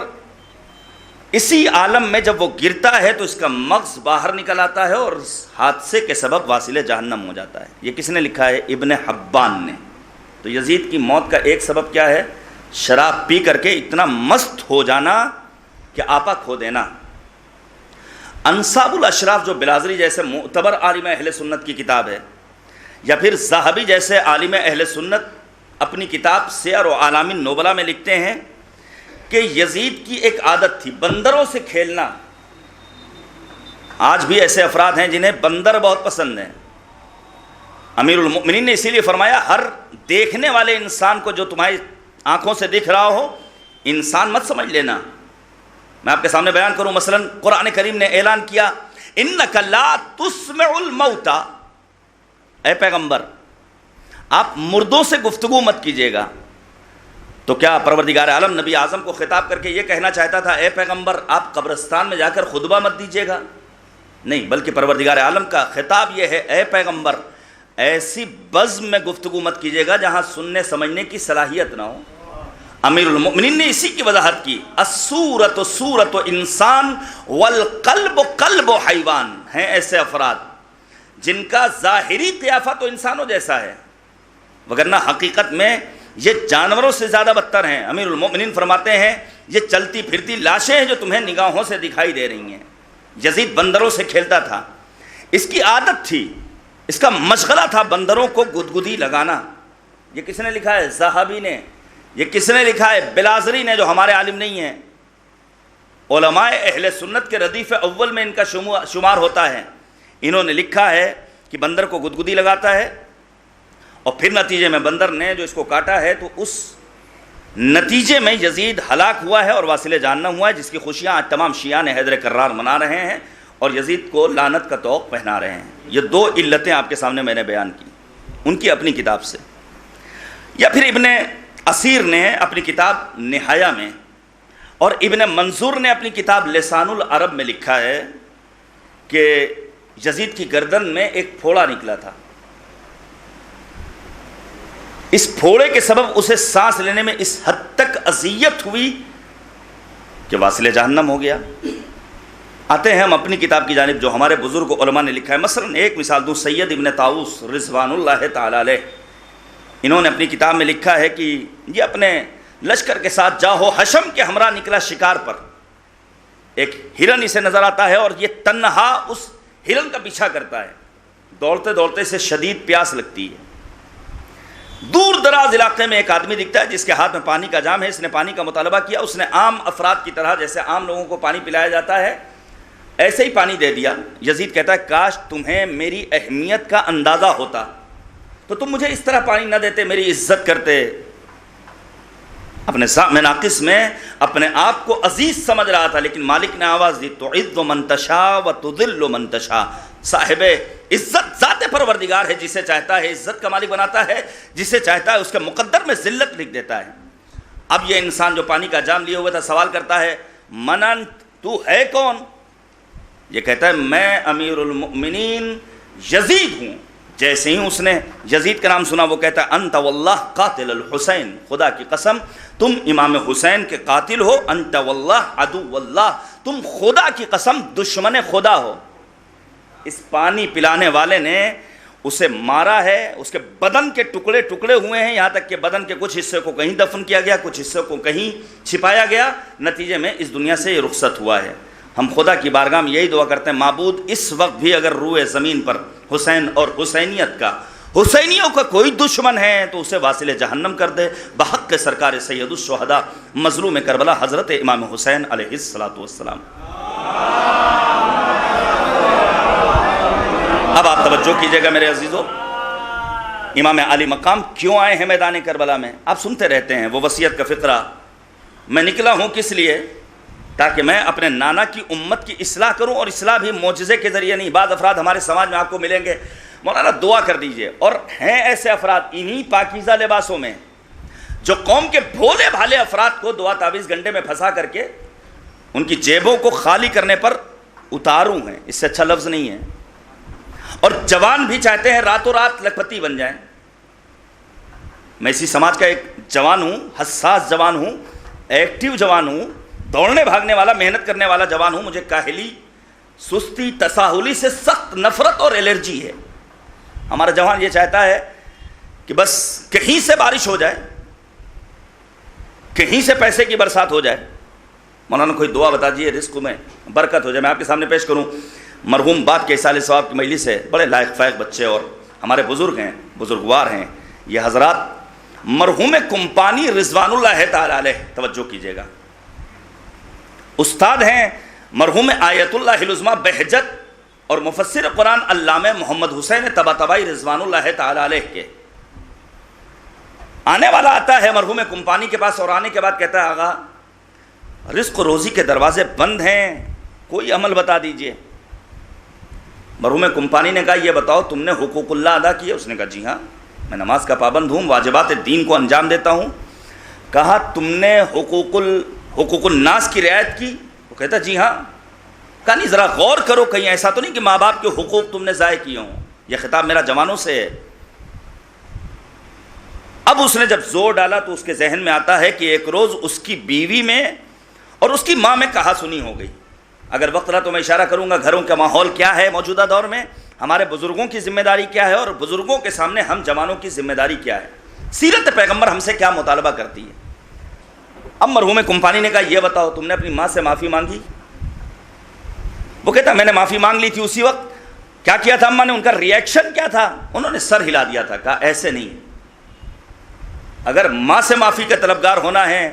اسی عالم میں جب وہ گرتا ہے تو اس کا مغز باہر نکل آتا ہے اور حادثے کے سبب واصل جہنم ہو جاتا ہے. یہ کس نے لکھا ہے؟ ابن حبان نے. تو یزید کی موت کا ایک سبب کیا ہے؟ شراب پی کر کے اتنا مست ہو جانا کہ آپا کھو دینا. انصاب الاشراف جو بلازری جیسے معتبر عالم اہل سنت کی کتاب ہے، یا پھر ذہبی جیسے عالم اہل سنت اپنی کتاب سیر و اعلام النبلاء میں لکھتے ہیں کہ یزید کی ایک عادت تھی بندروں سے کھیلنا. آج بھی ایسے افراد ہیں جنہیں بندر بہت پسند ہیں. امیر المؤمنین نے اسی لیے فرمایا ہر دیکھنے والے انسان کو جو تمہاری آنکھوں سے دکھ رہا ہو انسان مت سمجھ لینا. میں آپ کے سامنے بیان کروں، مثلا قرآن کریم نے اعلان کیا اِنَّكَ لَا تُسْمِعُ الْمَوْتَى، اے پیغمبر آپ مردوں سے گفتگو مت کیجیے گا. تو کیا پروردگار عالم نبی اعظم کو خطاب کر کے یہ کہنا چاہتا تھا اے پیغمبر آپ قبرستان میں جا کر خطبہ مت دیجیے گا؟ نہیں، بلکہ پروردگار عالم کا خطاب یہ ہے اے پیغمبر ایسی بزم میں گفتگو مت کیجیے گا جہاں سننے سمجھنے کی صلاحیت نہ ہو. امیر المؤمنین نے اسی کی وضاحت کی الصورت صورت انسان والقلب قلب حیوان. ہیں ایسے افراد جن کا ظاہری قیافہ تو انسانوں جیسا ہے، وگرنہ حقیقت میں یہ جانوروں سے زیادہ بدتر ہیں. امیر المؤمنین فرماتے ہیں یہ چلتی پھرتی لاشیں ہیں جو تمہیں نگاہوں سے دکھائی دے رہی ہیں. یزید بندروں سے کھیلتا تھا، اس کی عادت تھی، اس کا مشغلہ تھا بندروں کو گدگدی لگانا. یہ کس نے لکھا ہے؟ ذہبی نے. یہ کس نے لکھا ہے؟ بلازری نے، جو ہمارے عالم نہیں ہیں. علماء اہل سنت کے ردیف اول میں ان کا شمار ہوتا ہے. انہوں نے لکھا ہے کہ بندر کو گدگدی لگاتا ہے اور پھر نتیجے میں بندر نے جو اس کو کاٹا ہے تو اس نتیجے میں یزید ہلاک ہوا ہے اور واصل جہنم ہوا ہے، جس کی خوشیاں آج تمام شیعان حیدر کرار منا رہے ہیں اور یزید کو لعنت کا طوق پہنا رہے ہیں۔ یہ دو علتیں آپ کے سامنے میں نے بیان کی ان کی اپنی کتاب سے۔ یا پھر ابن اسیر نے اپنی کتاب نہایہ میں اور ابن منظور نے اپنی کتاب لسان العرب میں لکھا ہے کہ یزید کی گردن میں ایک پھوڑا نکلا تھا، اس پھوڑے کے سبب اسے سانس لینے میں اس حد تک اذیت ہوئی کہ واصل جہنم ہو گیا۔ آتے ہیں ہم اپنی کتاب کی جانب جو ہمارے بزرگ علماء نے لکھا ہے۔ مثلا ایک مثال دوں، سید ابن طاؤس رضوان اللہ تعالی علیہ، انہوں نے اپنی کتاب میں لکھا ہے کہ یہ اپنے لشکر کے ساتھ جاہو حشم کے ہمراہ نکلا شکار پر، ایک ہرن اسے نظر آتا ہے اور یہ تنہا اس ہرن کا پیچھا کرتا ہے، دوڑتے دوڑتے اسے شدید پیاس لگتی ہے، دور دراز علاقے میں ایک آدمی دکھتا ہے جس کے ہاتھ میں پانی کا جام ہے، اس نے پانی کا مطالبہ کیا، اس نے عام افراد کی طرح جیسے عام لوگوں کو پانی پلایا جاتا ہے ایسے ہی پانی دے دیا۔ یزید کہتا ہے کاش تمہیں میری اہمیت کا اندازہ ہوتا تو تم مجھے اس طرح پانی نہ دیتے، میری عزت کرتے۔ اپنے ناقص میں اپنے آپ کو عزیز سمجھ رہا تھا، لیکن مالک نے آواز دی تعز من تشاء و تذل من تشاء، صاحب عزت ذات پروردگار ہے، جسے چاہتا ہے عزت کا مالک بناتا ہے، جسے چاہتا ہے اس کے مقدر میں ذلت لکھ دیتا ہے۔ اب یہ انسان جو پانی کا جام لیے ہوئے تھا سوال کرتا ہے من انت، تو ہے کون؟ یہ کہتا ہے میں امیر المؤمنین یزید ہوں۔ جیسے ہی اس نے یزید کا نام سنا وہ کہتا ہے انت واللہ قاتل الحسین، خدا کی قسم تم امام حسین کے قاتل ہو، انت واللہ عدو واللہ، تم خدا کی قسم دشمن خدا ہو۔ اس پانی پلانے والے نے اسے مارا ہے، اس کے بدن کے ٹکڑے ٹکڑے ہوئے ہیں، یہاں تک کہ بدن کے کچھ حصے کو کہیں دفن کیا گیا، کچھ حصے کو کہیں چھپایا گیا، نتیجے میں اس دنیا سے یہ رخصت ہوا ہے۔ ہم خدا کی بارگاہ میں یہی دعا کرتے ہیں معبود اس وقت بھی اگر روئے زمین پر حسین اور حسینیت کا، حسینیوں کا کوئی دشمن ہے تو اسے واصل جہنم کر دے بحق سرکار سید الشہداء مظلوم کربلا حضرت امام حسین علیہ الصلوۃ والسلام۔ اب آپ توجہ کیجئے گا میرے عزیزو، امام علی مقام کیوں آئے ہیں میدان کربلا میں؟ آپ سنتے رہتے ہیں وہ وصیت کا فقرہ، میں نکلا ہوں کس لیے؟ تاکہ میں اپنے نانا کی امت کی اصلاح کروں، اور اصلاح بھی معجزے کے ذریعے نہیں۔ بعض افراد ہمارے سماج میں آپ کو ملیں گے مولانا دعا کر دیجئے، اور ہیں ایسے افراد انہی پاکیزہ لباسوں میں جو قوم کے بھولے بھالے افراد کو دعا تعویذ گنڈے میں پھنسا کر کے ان کی جیبوں کو خالی کرنے پر اتاروں ہیں، اس سے اچھا لفظ نہیں ہے، اور جوان بھی چاہتے ہیں راتوں رات لکھپتی بن جائیں۔ میں اسی سماج کا ایک جوان ہوں، حساس جوان ہوں، ایکٹیو جوان ہوں، دوڑنے بھاگنے والا محنت کرنے والا جوان ہوں، مجھے کاہلی، سستی، تساہلی سے سخت نفرت اور الرجی ہے۔ ہمارا جوان یہ چاہتا ہے کہ بس کہیں سے بارش ہو جائے، کہیں سے پیسے کی برسات ہو جائے۔ مولانا کوئی دعا بتا دیجیے رزق میں برکت ہو جائے۔ میں آپ کے سامنے پیش کروں مرحوم باپ کے اصال ثواب کی مجلس ہے، بڑے لائق فائق بچے اور ہمارے بزرگ ہیں، بزرگوار ہیں یہ حضرات، مرحوم کمپانی رضوان اللہ تعالی علیہ، توجہ کیجیے گا، استاد ہیں مرحوم آیت اللہ العظمیٰ بہجت اور مفسر قرآن علامہ محمد حسین طباطبائی رضوان اللہ تعالی علیہ کے۔ آنے والا آتا ہے مرحوم کمپانی کے پاس اور آنے کے بعد کہتا ہے آغا رزق روزی کے دروازے بند ہیں، کوئی عمل بتا دیجئے۔ مرحوم کمپانی نے کہا یہ بتاؤ تم نے حقوق اللہ ادا کیے؟ اس نے کہا جی ہاں، میں نماز کا پابند ہوں، واجبات دین کو انجام دیتا ہوں۔ کہا تم نے حقوق الناس کی رعایت کی؟ وہ کہتا جی ہاں۔ کہا نہیں ذرا غور کرو کہیں ایسا تو نہیں کہ ماں باپ کے حقوق تم نے ضائع کیے ہوں؟ یہ خطاب میرا جوانوں سے ہے۔ اب اس نے جب زور ڈالا تو اس کے ذہن میں آتا ہے کہ ایک روز اس کی بیوی میں اور اس کی ماں میں کہا سنی ہو گئی۔ اگر وقت رہا تو میں اشارہ کروں گا گھروں کا ماحول کیا ہے موجودہ دور میں، ہمارے بزرگوں کی ذمہ داری کیا ہے، اور بزرگوں کے سامنے ہم جوانوں کی ذمہ داری کیا ہے، سیرت پیغمبر ہم سے کیا مطالبہ کرتی ہے۔ اب مرحوم کمپانی نے کہا یہ بتاؤ تم نے اپنی ماں سے معافی مانگی؟ وہ کہتا میں نے معافی مانگ لی تھی اسی وقت۔ کیا کیا تھا اماں نے؟ ان کا ری ایکشن کیا تھا؟ انہوں نے سر ہلا دیا تھا، کہا ایسے نہیں، اگر ماں سے معافی کا طلبگار ہونا ہے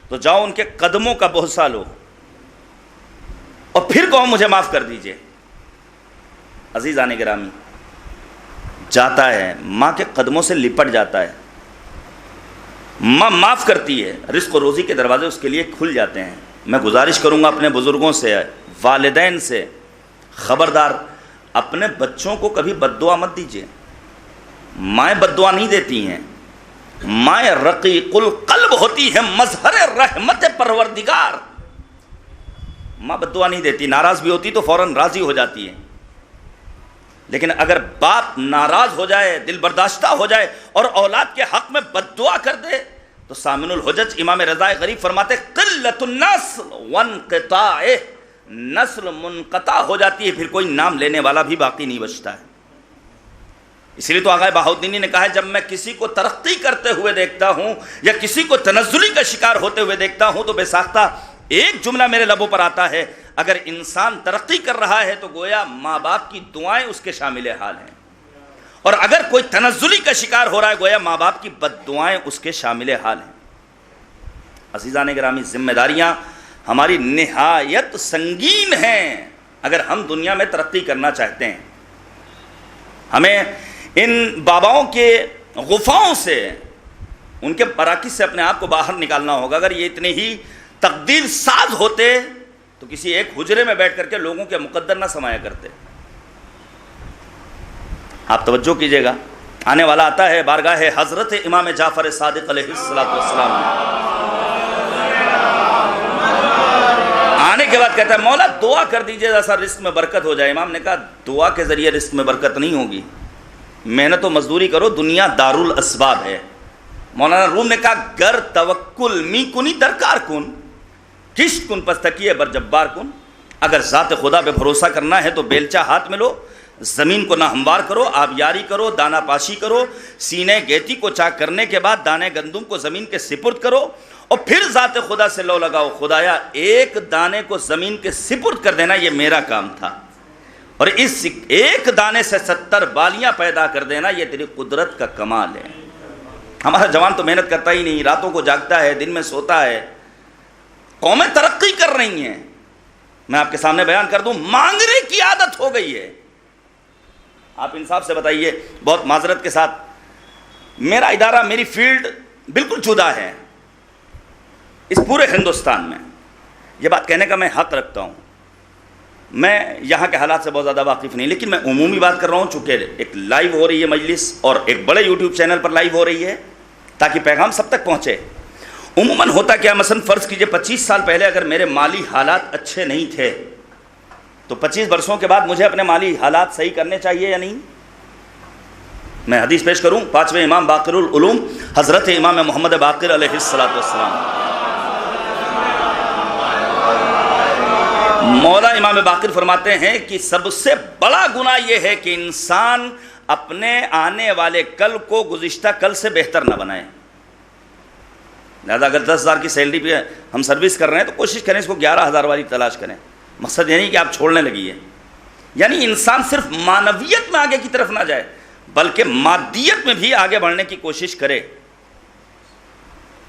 تو جاؤ ان کے قدموں کا بوسہ لو اور پھر کہو مجھے معاف کر دیجئے۔ عزیزان گرامی، جاتا ہے ماں کے قدموں سے لپٹ جاتا ہے، ماں معاف کرتی ہے، رزق و روزی کے دروازے اس کے لیے کھل جاتے ہیں۔ میں گزارش کروں گا اپنے بزرگوں سے، والدین سے، خبردار اپنے بچوں کو کبھی بد دعا مت دیجیے۔ مائیں بد دعا نہیں دیتی ہیں، مائیں رقیق القلب ہوتی ہیں، مظہر رحمت پروردگار۔ ماں بد دعا نہیں دیتی، ناراض بھی ہوتی تو فوراً راضی ہو جاتی ہے، لیکن اگر باپ ناراض ہو جائے، دل برداشتہ ہو جائے اور اولاد کے حق میں بد دعا کر دے تو سامن الحجج امام رضا غریب فرماتے قلت النسل وانقطاع، نسل منقطع ہو جاتی ہے، پھر کوئی نام لینے والا بھی باقی نہیں بچتا ہے۔ اس لیے تو آغا بہاؤالدینی نے کہا ہے جب میں کسی کو ترقی کرتے ہوئے دیکھتا ہوں یا کسی کو تنزلی کا شکار ہوتے ہوئے دیکھتا ہوں تو بے ساختہ ایک جملہ میرے لبوں پر آتا ہے، اگر انسان ترقی کر رہا ہے تو گویا ماں باپ کی دعائیں اس کے شامل حال ہیں، اور اگر کوئی تنزلی کا شکار ہو رہا ہے گویا ماں باپ کی بد دعائیں اس کے شامل حال ہیں۔ عزیزان گرامی، ذمہ داریاں ہماری نہایت سنگین ہیں اگر ہم دنیا میں ترقی کرنا چاہتے ہیں۔ ہمیں ان باباؤں کے غفاؤں سے، ان کے براکز سے اپنے آپ کو باہر نکالنا ہوگا۔ اگر یہ اتنے ہی تقدیر ساز ہوتے تو کسی ایک حجرے میں بیٹھ کر کے لوگوں کے مقدر نہ سمایا کرتے۔ آپ توجہ کیجئے گا، آنے والا آتا ہے بارگاہ حضرت امام جعفر صادق علیہ السلام میں، آنے کے بعد کہتا ہے مولا دعا کر دیجئے ایسا رزق میں برکت ہو جائے۔ امام نے کہا دعا کے ذریعے رزق میں برکت نہیں ہوگی، محنت و مزدوری کرو، دنیا دارالاسباب ہے۔ مولانا روم نے کہا گر توکل می کنی درکار کن، کشت کن پس تکیے بر جبار کن۔ اگر ذات خدا پہ بھروسہ کرنا ہے تو بیلچہ ہاتھ میں لو، زمین کو نہ ہموار کرو، آبیاری کرو، دانہ پاشی کرو، سینے گیتی کو چاک کرنے کے بعد دانے گندم کو زمین کے سپرد کرو، اور پھر ذات خدا سے لو لگاؤ، خدایا ایک دانے کو زمین کے سپرد کر دینا یہ میرا کام تھا، اور اس ایک دانے سے 70 بالیاں پیدا کر دینا یہ تیری قدرت کا کمال ہے۔ ہمارا جوان تو محنت کرتا ہی نہیں، راتوں کو جاگتا ہے، دن میں سوتا ہے۔ قومیں ترقی کر رہی ہیں، میں آپ کے سامنے بیان کر دوں، مانگنے کی عادت ہو گئی ہے۔ آپ انصاف سے بتائیے، بہت معذرت کے ساتھ، میرا ادارہ، میری فیلڈ بالکل جدا ہے اس پورے ہندوستان میں، یہ بات کہنے کا میں حق رکھتا ہوں۔ میں یہاں کے حالات سے بہت زیادہ واقف نہیں، لیکن میں عمومی بات کر رہا ہوں، چونکہ ایک لائیو ہو رہی ہے مجلس اور ایک بڑے یوٹیوب چینل پر لائیو ہو رہی ہے تاکہ پیغام سب تک پہنچے۔ عموماً ہوتا کیا، مثلا فرض کیجئے 25 سال پہلے اگر میرے مالی حالات اچھے نہیں تھے تو 25 برسوں کے بعد مجھے اپنے مالی حالات صحیح کرنے چاہیے یا نہیں؟ میں حدیث پیش کروں، 5ویں امام باقر العلوم حضرت امام محمد باقر علیہ السلام، مولا امام باقر فرماتے ہیں کہ سب سے بڑا گناہ یہ ہے کہ انسان اپنے آنے والے کل کو گزشتہ کل سے بہتر نہ بنائے۔ لہذا اگر 10,000 کی سیلری پہ ہم سروس کر رہے ہیں تو کوشش کریں اس کو 11,000 والی تلاش کریں۔ مقصد یہ نہیں کہ آپ چھوڑنے لگیے، یعنی انسان صرف معنویت میں آگے کی طرف نہ جائے بلکہ مادیت میں بھی آگے بڑھنے کی کوشش کرے۔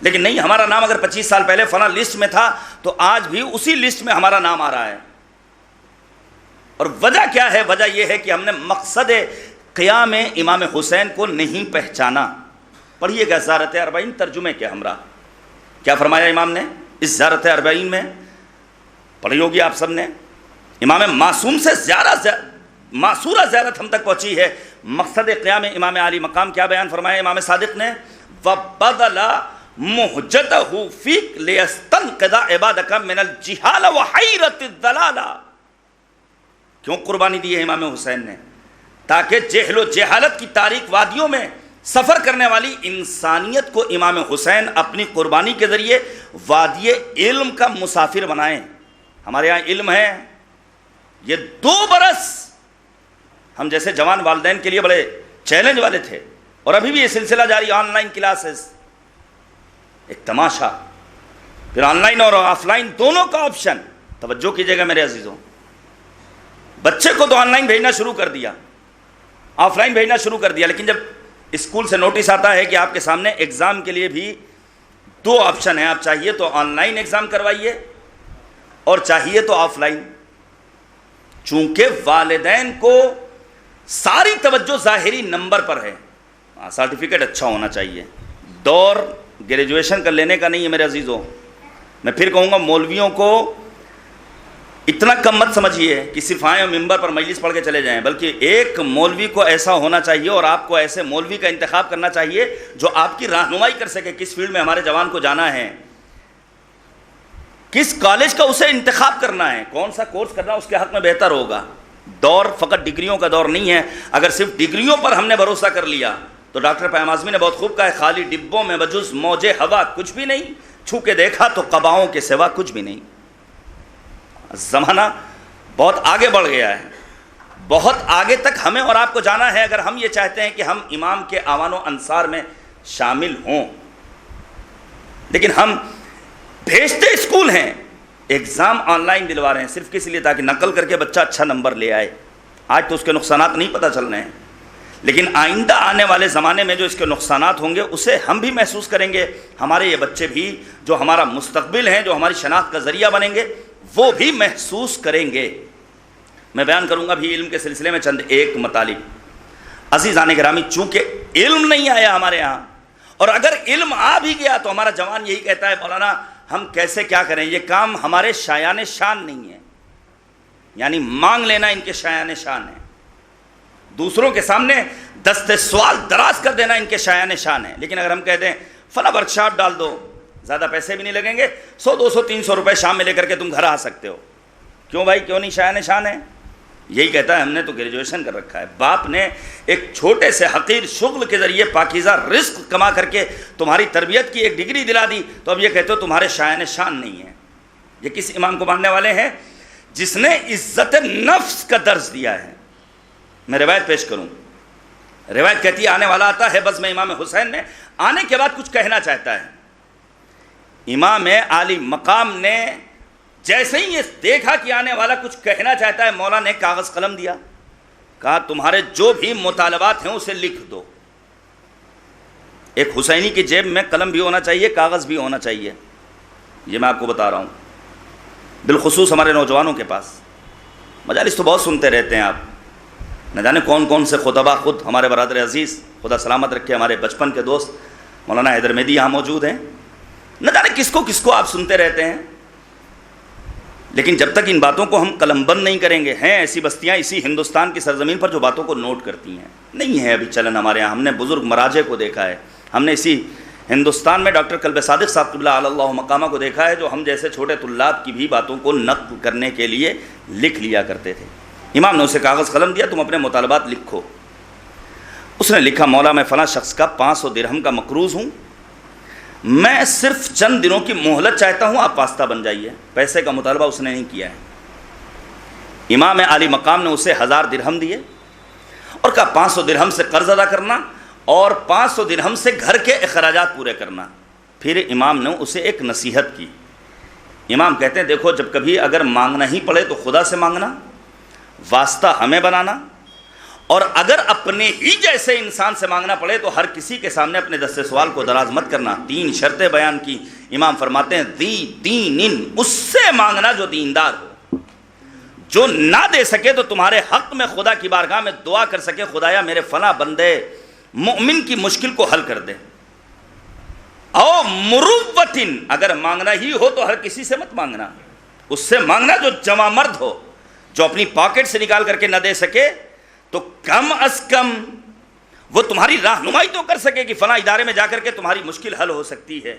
لیکن نہیں، ہمارا نام اگر 25 سال پہلے فلاں لسٹ میں تھا تو آج بھی اسی لسٹ میں ہمارا نام آ رہا ہے۔ اور وجہ کیا ہے؟ وجہ یہ ہے کہ ہم نے مقصد قیام امام حسین کو نہیں پہچانا۔ پڑھیے گا زیارت اربعین ترجمے کے ہمراہ، کیا فرمایا امام نے اس زیارت اربعین میں؟ پڑھی ہوگی آپ سب نے، امام معصوم سے معصورہ زیارت ہم تک پہنچی ہے۔ مقصد قیام امام عالی مقام کیا بیان فرمایا امام صادق نے؟ وَبَدَلَ مُحْجَدَهُ فِيكَ لِيَسْتَنْقِذَ عِبَادَكَ مِنَ الْجِهَالَ وَحَيْرَةِ الضَّلَالَ۔ کیوں قربانی دی ہے امام حسین نے؟ تاکہ جہل و جہالت کی تاریک وادیوں میں سفر کرنے والی انسانیت کو امام حسین اپنی قربانی کے ذریعے وادی علم کا مسافر بنائیں۔ ہمارے ہاں علم ہے، یہ 2 برس ہم جیسے جوان والدین کے لیے بڑے چیلنج والے تھے، اور ابھی بھی یہ سلسلہ جاری، آن لائن کلاسز، ایک تماشا، پھر آن لائن اور آف لائن دونوں کا آپشن۔ توجہ کیجئے گا میرے عزیزوں، بچے کو تو آن لائن بھیجنا شروع کر دیا، آف لائن بھیجنا شروع کر دیا، لیکن جب اسکول سے نوٹس آتا ہے کہ آپ کے سامنے ایگزام کے لیے بھی 2 آپشن ہیں، آپ چاہیے تو آن لائن ایگزام کروائیے اور چاہیے تو آف لائن، چونکہ والدین کو ساری توجہ ظاہری نمبر پر ہے. سرٹیفکیٹ اچھا ہونا چاہیے. دور گریجویشن کر لینے کا نہیں ہے میرے عزیزوں. میں پھر کہوں گا مولویوں کو اتنا کم مت سمجھیے کہ صرف آئیں اور ممبر پر مجلس پڑھ کے چلے جائیں، بلکہ ایک مولوی کو ایسا ہونا چاہیے اور آپ کو ایسے مولوی کا انتخاب کرنا چاہیے جو آپ کی رہنمائی کر سکے کس فیلڈ میں ہمارے جوان کو جانا ہے، کس کالج کا اسے انتخاب کرنا ہے، کون سا کورس کرنا اس کے حق میں بہتر ہوگا. دور فقط ڈگریوں کا دور نہیں ہے. اگر صرف ڈگریوں پر ہم نے بھروسہ کر لیا تو ڈاکٹر پیام اعظمی نے بہت خوب کہا ہے، خالی ڈبوں میں بجز موج ہوا کچھ بھی نہیں، چھو کے دیکھا تو قباؤں کے سوا کچھ بھی نہیں. زمانہ بہت آگے بڑھ گیا ہے، بہت آگے تک ہمیں اور آپ کو جانا ہے اگر ہم یہ چاہتے ہیں کہ ہم امام کے اعوان و انصار میں شامل ہوں. لیکن ہم بھیجتے اسکول ہیں، ایگزام آن لائن دلوا رہے ہیں صرف کس لیے تاکہ نقل کر کے بچہ اچھا نمبر لے آئے. آج تو اس کے نقصانات نہیں پتہ چل رہے ہیں، لیکن آئندہ آنے والے زمانے میں جو اس کے نقصانات ہوں گے اسے ہم بھی محسوس کریں گے. ہمارے یہ بچے بھی جو ہمارا مستقبل ہیں، جو ہماری شناخت کا ذریعہ بنیں گے، وہ بھی محسوس کریں گے. میں بیان کروں گا بھی علم کے سلسلے میں چند ایک مطالب. عزیزان گرامی، چونکہ علم نہیں آیا ہمارے یہاں، اور اگر علم آ بھی گیا تو ہمارا جوان یہی کہتا ہے مولانا ہم کیسے کیا کریں، یہ کام ہمارے شایان شان نہیں ہے. یعنی مانگ لینا ان کے شایان شان ہے، دوسروں کے سامنے دست سوال دراز کر دینا ان کے شایان شان ہے. لیکن اگر ہم کہہ دیں فلاں ورک شاپ ڈال دو، زیادہ پیسے بھی نہیں لگیں گے، 100 200 300 روپے شام میں لے کر کے تم گھر آ سکتے ہو، کیوں بھائی کیوں نہیں شایان شان ہے؟ یہی کہتا ہے ہم نے تو گریجویشن کر رکھا ہے. باپ نے ایک چھوٹے سے حقیر شغل کے ذریعے پاکیزہ رزق کما کر کے تمہاری تربیت کی ایک ڈگری دلا دی، تو اب یہ کہتے ہو تمہارے شایان شان نہیں ہے. یہ کس امام کو ماننے والے ہیں؟ جس نے عزت نفس کا درس دیا ہے. میں روایت پیش کروں. روایت کہتی ہے آنے والا آتا ہے بزم امام حسین میں، آنے کے بعد کچھ کہنا چاہتا ہے. امام عالی مقام نے جیسے ہی یہ دیکھا کہ آنے والا کچھ کہنا چاہتا ہے، مولا نے کاغذ قلم دیا، کہا تمہارے جو بھی مطالبات ہیں اسے لکھ دو. ایک حسینی کی جیب میں قلم بھی ہونا چاہیے، کاغذ بھی ہونا چاہیے. یہ میں آپ کو بتا رہا ہوں، بالخصوص ہمارے نوجوانوں کے پاس. مجالس تو بہت سنتے رہتے ہیں آپ، نہ جانے کون کون سے خطبہ. خود ہمارے برادر عزیز خدا سلامت رکھے ہمارے بچپن کے دوست مولانا حیدر مہدی یہاں موجود ہیں، نہ جانے کس کو آپ سنتے رہتے ہیں. لیکن جب تک ان باتوں کو ہم قلم بند نہیں کریں گے، ہیں ایسی بستیاں اسی ہندوستان کی سرزمین پر جو باتوں کو نوٹ کرتی ہیں. نہیں ہے ابھی چلن ہمارے یہاں. ہم نے بزرگ مراجع کو دیکھا ہے، ہم نے اسی ہندوستان میں ڈاکٹر قلب صادق صاحب قبلہ علی اللہ مقامہ کو دیکھا ہے، جو ہم جیسے چھوٹے طلاب کی بھی باتوں کو نقل کرنے کے لیے لکھ لیا کرتے تھے. امام نے اسے کاغذ قلم دیا، تم اپنے مطالبات لکھو. اس نے لکھا مولا میں فلاں شخص کا 500 درہم کا مقروض ہوں، میں صرف چند دنوں کی مہلت چاہتا ہوں، آپ واسطہ بن جائیے. پیسے کا مطالبہ اس نے نہیں کیا ہے. امام عالی مقام نے اسے 1000 درہم دیے اور کہا 500 درہم سے قرض ادا کرنا اور 500 درہم سے گھر کے اخراجات پورے کرنا. پھر امام نے اسے ایک نصیحت کی. امام کہتے ہیں دیکھو جب کبھی اگر مانگنا ہی پڑے تو خدا سے مانگنا، واسطہ ہمیں بنانا، اور اگر اپنے ہی جیسے انسان سے مانگنا پڑے تو ہر کسی کے سامنے اپنے دست سوال کو دراز مت کرنا. 3 شرطیں بیان کی. امام فرماتے ہیں دی دین، اس سے مانگنا جو دیندار ہو، جو نہ دے سکے تو تمہارے حق میں خدا کی بارگاہ میں دعا کر سکے، خدایا میرے فلاں بندے مؤمن کی مشکل کو حل کر دے. او مروتن، اگر مانگنا ہی ہو تو ہر کسی سے مت مانگنا، اس سے مانگنا جو جوان مرد ہو، جو اپنی پاکٹ سے نکال کر کے نہ دے سکے تو کم از کم وہ تمہاری رہنمائی تو کر سکے کہ فلاں ادارے میں جا کر کے تمہاری مشکل حل ہو سکتی ہے.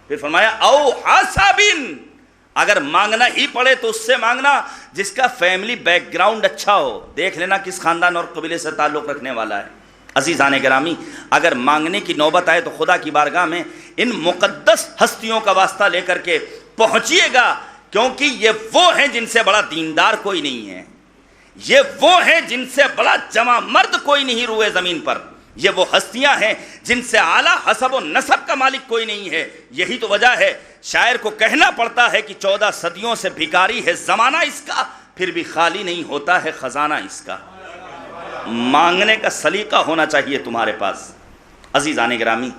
پھر فرمایا او حاسبن، اگر مانگنا ہی پڑے تو اس سے مانگنا جس کا فیملی بیک گراؤنڈ اچھا ہو، دیکھ لینا کس خاندان اور قبیلے سے تعلق رکھنے والا ہے. عزیزان گرامی، اگر مانگنے کی نوبت آئے تو خدا کی بارگاہ میں ان مقدس ہستیوں کا واسطہ لے کر کے پہنچیے گا، کیونکہ یہ وہ ہیں جن سے بڑا دیندار کوئی نہیں ہے، یہ وہ ہیں جن سے بڑا جمع مرد کوئی نہیں روئے زمین پر، یہ وہ ہستیاں ہیں جن سے اعلیٰ حسب و نسب کا مالک کوئی نہیں ہے. یہی تو وجہ ہے شاعر کو کہنا پڑتا ہے کہ 14 صدیوں سے بھکاری ہے زمانہ اس کا، پھر بھی خالی نہیں ہوتا ہے خزانہ اس کا. مانگنے کا سلیقہ ہونا چاہیے تمہارے پاس. عزیزان گرامی،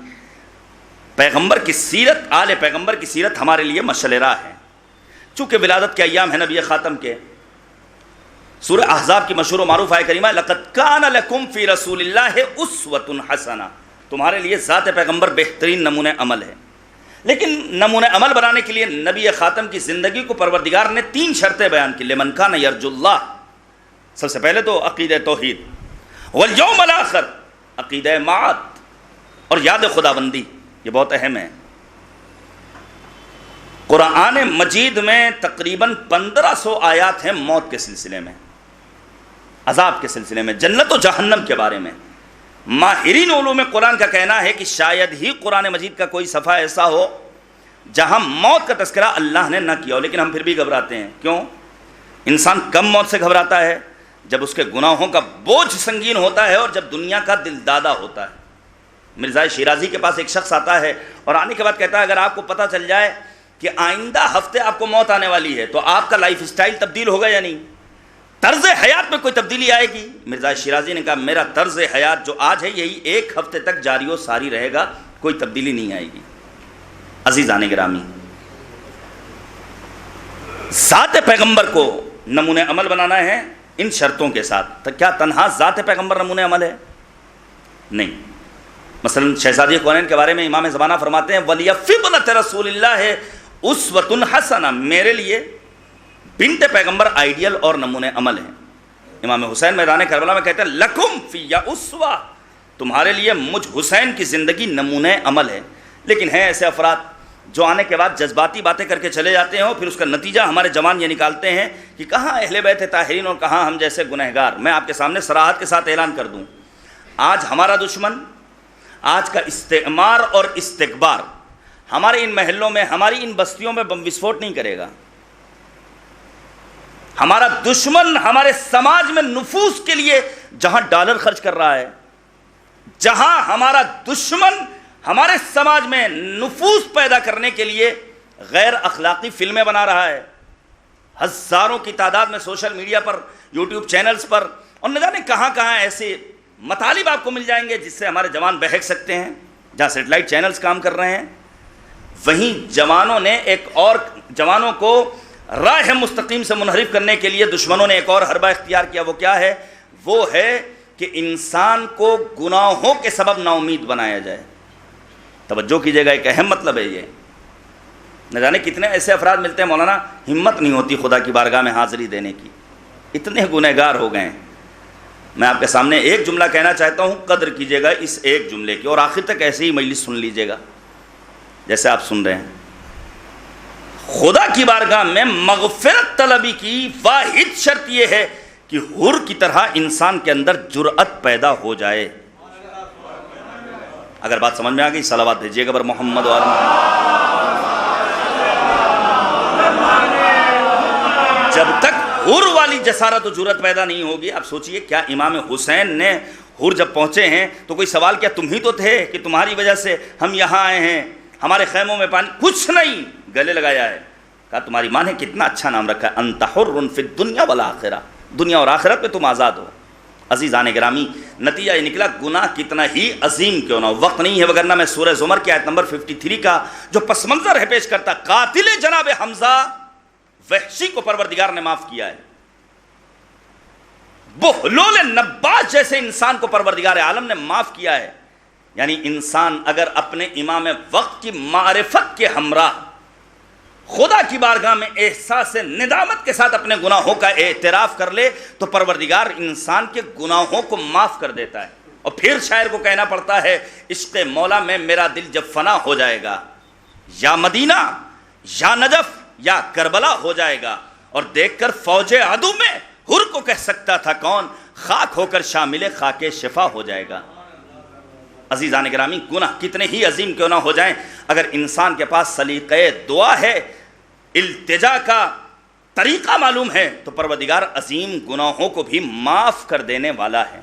پیغمبر کی سیرت، آل پیغمبر کی سیرت ہمارے لیے مشعل راہ ہے. چونکہ ولادت کے ایام ہیں نبی خاتم کے، سورہ احزاب کی مشہور و معروف آیت کریمہ لقد کان لکم فی رسول اللہ اسوۃ حسنہ، تمہارے لیے ذات پیغمبر بہترین نمونہ عمل ہے. لیکن نمونہ عمل بنانے کے لیے نبی خاتم کی زندگی کو پروردگار نے 3 شرطیں بیان کی. لمن کان یرجو اللہ، سب سے پہلے تو عقیدہ توحید، والیوم الاخر عقیدہ معاد، اور یاد خدا بندی. یہ بہت اہم ہے. قرآن مجید میں تقریباً 1500 آیات ہیں موت کے سلسلے میں، عذاب کے سلسلے میں، جنت و جہنم کے بارے میں. ماہرین علوم قرآن کا کہنا ہے کہ شاید ہی قرآن مجید کا کوئی صفحہ ایسا ہو جہاں موت کا تذکرہ اللہ نے نہ کیا ہو، لیکن ہم پھر بھی گھبراتے ہیں. کیوں؟ انسان کم موت سے گھبراتا ہے جب اس کے گناہوں کا بوجھ سنگین ہوتا ہے اور جب دنیا کا دل دادا ہوتا ہے. مرزا شیرازی کے پاس ایک شخص آتا ہے اور آنے کے بعد کہتا ہے اگر آپ کو پتہ چل جائے کہ آئندہ ہفتے آپ کو موت آنے والی ہے تو آپ کا لائف سٹائل تبدیل ہوگا یا نہیں، طرز حیات میں کوئی تبدیلی آئے گی؟ مرزا شیرازی نے کہا میرا طرز حیات جو آج ہے یہی 1 ہفتے تک جاری و ساری رہے گا، کوئی تبدیلی نہیں آئے گی. عزیزان گرامی، ذات پیغمبر کو نمونہ عمل بنانا ہے ان شرطوں کے ساتھ. تو کیا تنہا ذات پیغمبر نمونہ عمل ہے؟ نہیں. مثلا شہزادی کونین کے بارے میں امام زمانہ فرماتے ہیں وَلِيَفِّ بْنَتَ رَسُولِ اللَّهِ اُسْوَةٌ حَسَنَةٌ، میرے لیے بنت پیغمبر آئیڈیل اور نمونہ عمل ہے. امام حسین میدان کربلا میں کہتے ہیں لکم فی اسوہ، تمہارے لیے مجھ حسین کی زندگی نمونہ عمل ہے. لیکن ہیں ایسے افراد جو آنے کے بعد جذباتی باتیں کر کے چلے جاتے ہیں اور پھر اس کا نتیجہ ہمارے جوان یہ نکالتے ہیں کہ کہاں اہل بیت طاہرین اور کہاں ہم جیسے گنہگار. میں آپ کے سامنے صراحت کے ساتھ اعلان کر دوں، آج ہمارا دشمن، آج کا استعمار اور استکبار ہمارے ان محلوں میں، ہماری ان بستیوں میں بم وسفوٹ نہیں کرے گا. ہمارا دشمن ہمارے سماج میں نفوذ کے لیے جہاں ڈالر خرچ کر رہا ہے، جہاں ہمارا دشمن ہمارے سماج میں نفوذ پیدا کرنے کے لیے غیر اخلاقی فلمیں بنا رہا ہے، ہزاروں کی تعداد میں سوشل میڈیا پر، یوٹیوب چینلز پر اور نہ جانے کہاں کہاں ایسے مطالب آپ کو مل جائیں گے جس سے ہمارے جوان بہک سکتے ہیں. جہاں سیٹلائٹ چینلز کام کر رہے ہیں وہیں جوانوں نے ایک اور، جوانوں کو راہ مستقیم سے منحرف کرنے کے لیے دشمنوں نے ایک اور حربہ اختیار کیا. وہ کیا ہے؟ وہ ہے کہ انسان کو گناہوں کے سبب نا امید بنایا جائے. توجہ کیجیے گا، ایک اہم مطلب ہے یہ. نہ جانے کتنے ایسے افراد ملتے ہیں مولانا ہمت نہیں ہوتی خدا کی بارگاہ میں حاضری دینے کی، اتنے گنہگار ہو گئے ہیں. میں آپ کے سامنے ایک جملہ کہنا چاہتا ہوں، قدر کیجیے گا اس ایک جملے کی اور آخر تک ایسے ہی مجلس سن لیجیے گا جیسے آپ سن رہے ہیں. خدا کی بارگاہ میں مغفرت طلبی کی واحد شرط یہ ہے کہ حر کی طرح انسان کے اندر جرأت پیدا ہو جائے. اگر بات سمجھ میں آ گئی صلوات بھیجیے گا بر محمد و آل محمد. جب تک حر والی جسارت و جرأت پیدا نہیں ہوگی، آپ سوچئے کیا امام حسین نے حر جب پہنچے ہیں تو کوئی سوال کیا تم ہی تو تھے کہ تمہاری وجہ سے ہم یہاں آئے ہیں، ہمارے خیموں میں پانی؟ کچھ نہیں، گلے لگایا ہے. کہا تمہاری ماں نے کتنا اچھا نام رکھا ہے، انت حر فی الدنیا والآخرہ، دنیا اور آخرت میں تم آزاد ہو. عزیزان گرامی، نتیجہ یہ نکلا گناہ کتنا ہی عظیم کیوں نہ ہو. وقت نہیں ہے وگرنہ میں سورہ زمر کی آیت نمبر 53 کا جو پس منظر ہے پیش کرتا. قاتل جناب حمزہ وحشی کو پروردگار نے معاف کیا ہے. بہلول نباش جیسے انسان کو پروردگار عالم نے معاف کیا ہے. یعنی انسان اگر اپنے امام وقت کی معرفت کے ہمراہ خدا کی بارگاہ میں احساس ندامت کے ساتھ اپنے گناہوں کا اعتراف کر لے تو پروردگار انسان کے گناہوں کو معاف کر دیتا ہے. اور پھر شاعر کو کہنا پڑتا ہے عشق مولا میں میرا دل جب فنا ہو جائے گا، یا مدینہ یا نجف یا کربلا ہو جائے گا، اور دیکھ کر فوج عدو میں حر کو کہہ سکتا تھا کون، خاک ہو کر شامل خاک شفا ہو جائے گا. عزیزان گرامی، گناہ کتنے ہی عظیم کیوں نہ ہو جائیں، اگر انسان کے پاس سلیقہ دعا ہے، التجا کا طریقہ معلوم ہے، تو پروردگار عظیم گناہوں کو بھی معاف کر دینے والا ہے.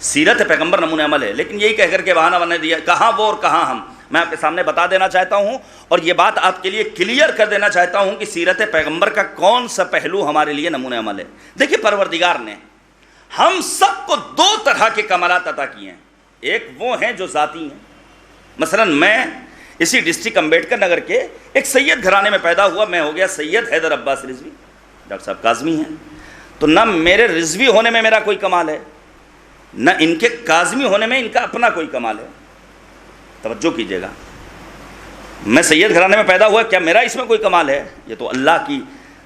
سیرت پیغمبر نمونہ عمل ہے. لیکن یہی کہہ کر کے بہانہ بنا دیا کہاں وہ اور کہاں ہم. میں آپ کے سامنے بتا دینا چاہتا ہوں اور یہ بات آپ کے لیے کلیئر کر دینا چاہتا ہوں کہ سیرت پیغمبر کا کون سا پہلو ہمارے لیے نمونہ عمل ہے. دیکھیے پروردگار نے ہم سب کو 2 طرح کے کمالات عطا کیے ہیں. ایک وہ ہیں جو ذاتی ہیں. مثلا میں اسی ڈسٹرکٹ امبیڈکر نگر کے ایک سید گھرانے میں پیدا ہوا. میں ہو گیا سید حیدر عباس رضوی، ڈاکٹر صاحب کاظمی ہیں. تو نہ میرے رضوی ہونے میں میرا کوئی کمال ہے، نہ ان کے کاظمی ہونے میں ان کا اپنا کوئی کمال ہے۔ توجہ کیجیے گا، میں سید گھرانے میں پیدا ہوا، کیا میرا اس میں کوئی کمال ہے؟ یہ تو اللہ کی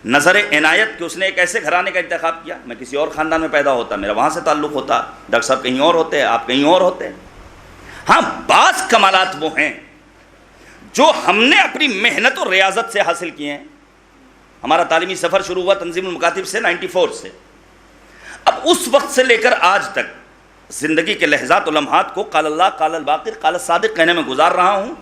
نظر عنایت کہ اس نے ایک ایسے گھرانے کا انتخاب کیا۔ میں کسی اور خاندان میں پیدا ہوتا، میرا وہاں سے تعلق ہوتا، ڈاکٹر صاحب کہیں اور ہوتے، آپ کہیں اور ہوتے۔ ہاں، بعض کمالات وہ ہیں جو ہم نے اپنی محنت اور ریاضت سے حاصل کیے ہیں۔ ہمارا تعلیمی سفر شروع ہوا تنظیم المکاتب سے 94 سے، اب اس وقت سے لے کر آج تک زندگی کے لحظات و لمحات کو قال اللہ قال الباقر قال الصادق کہنے میں گزار رہا ہوں۔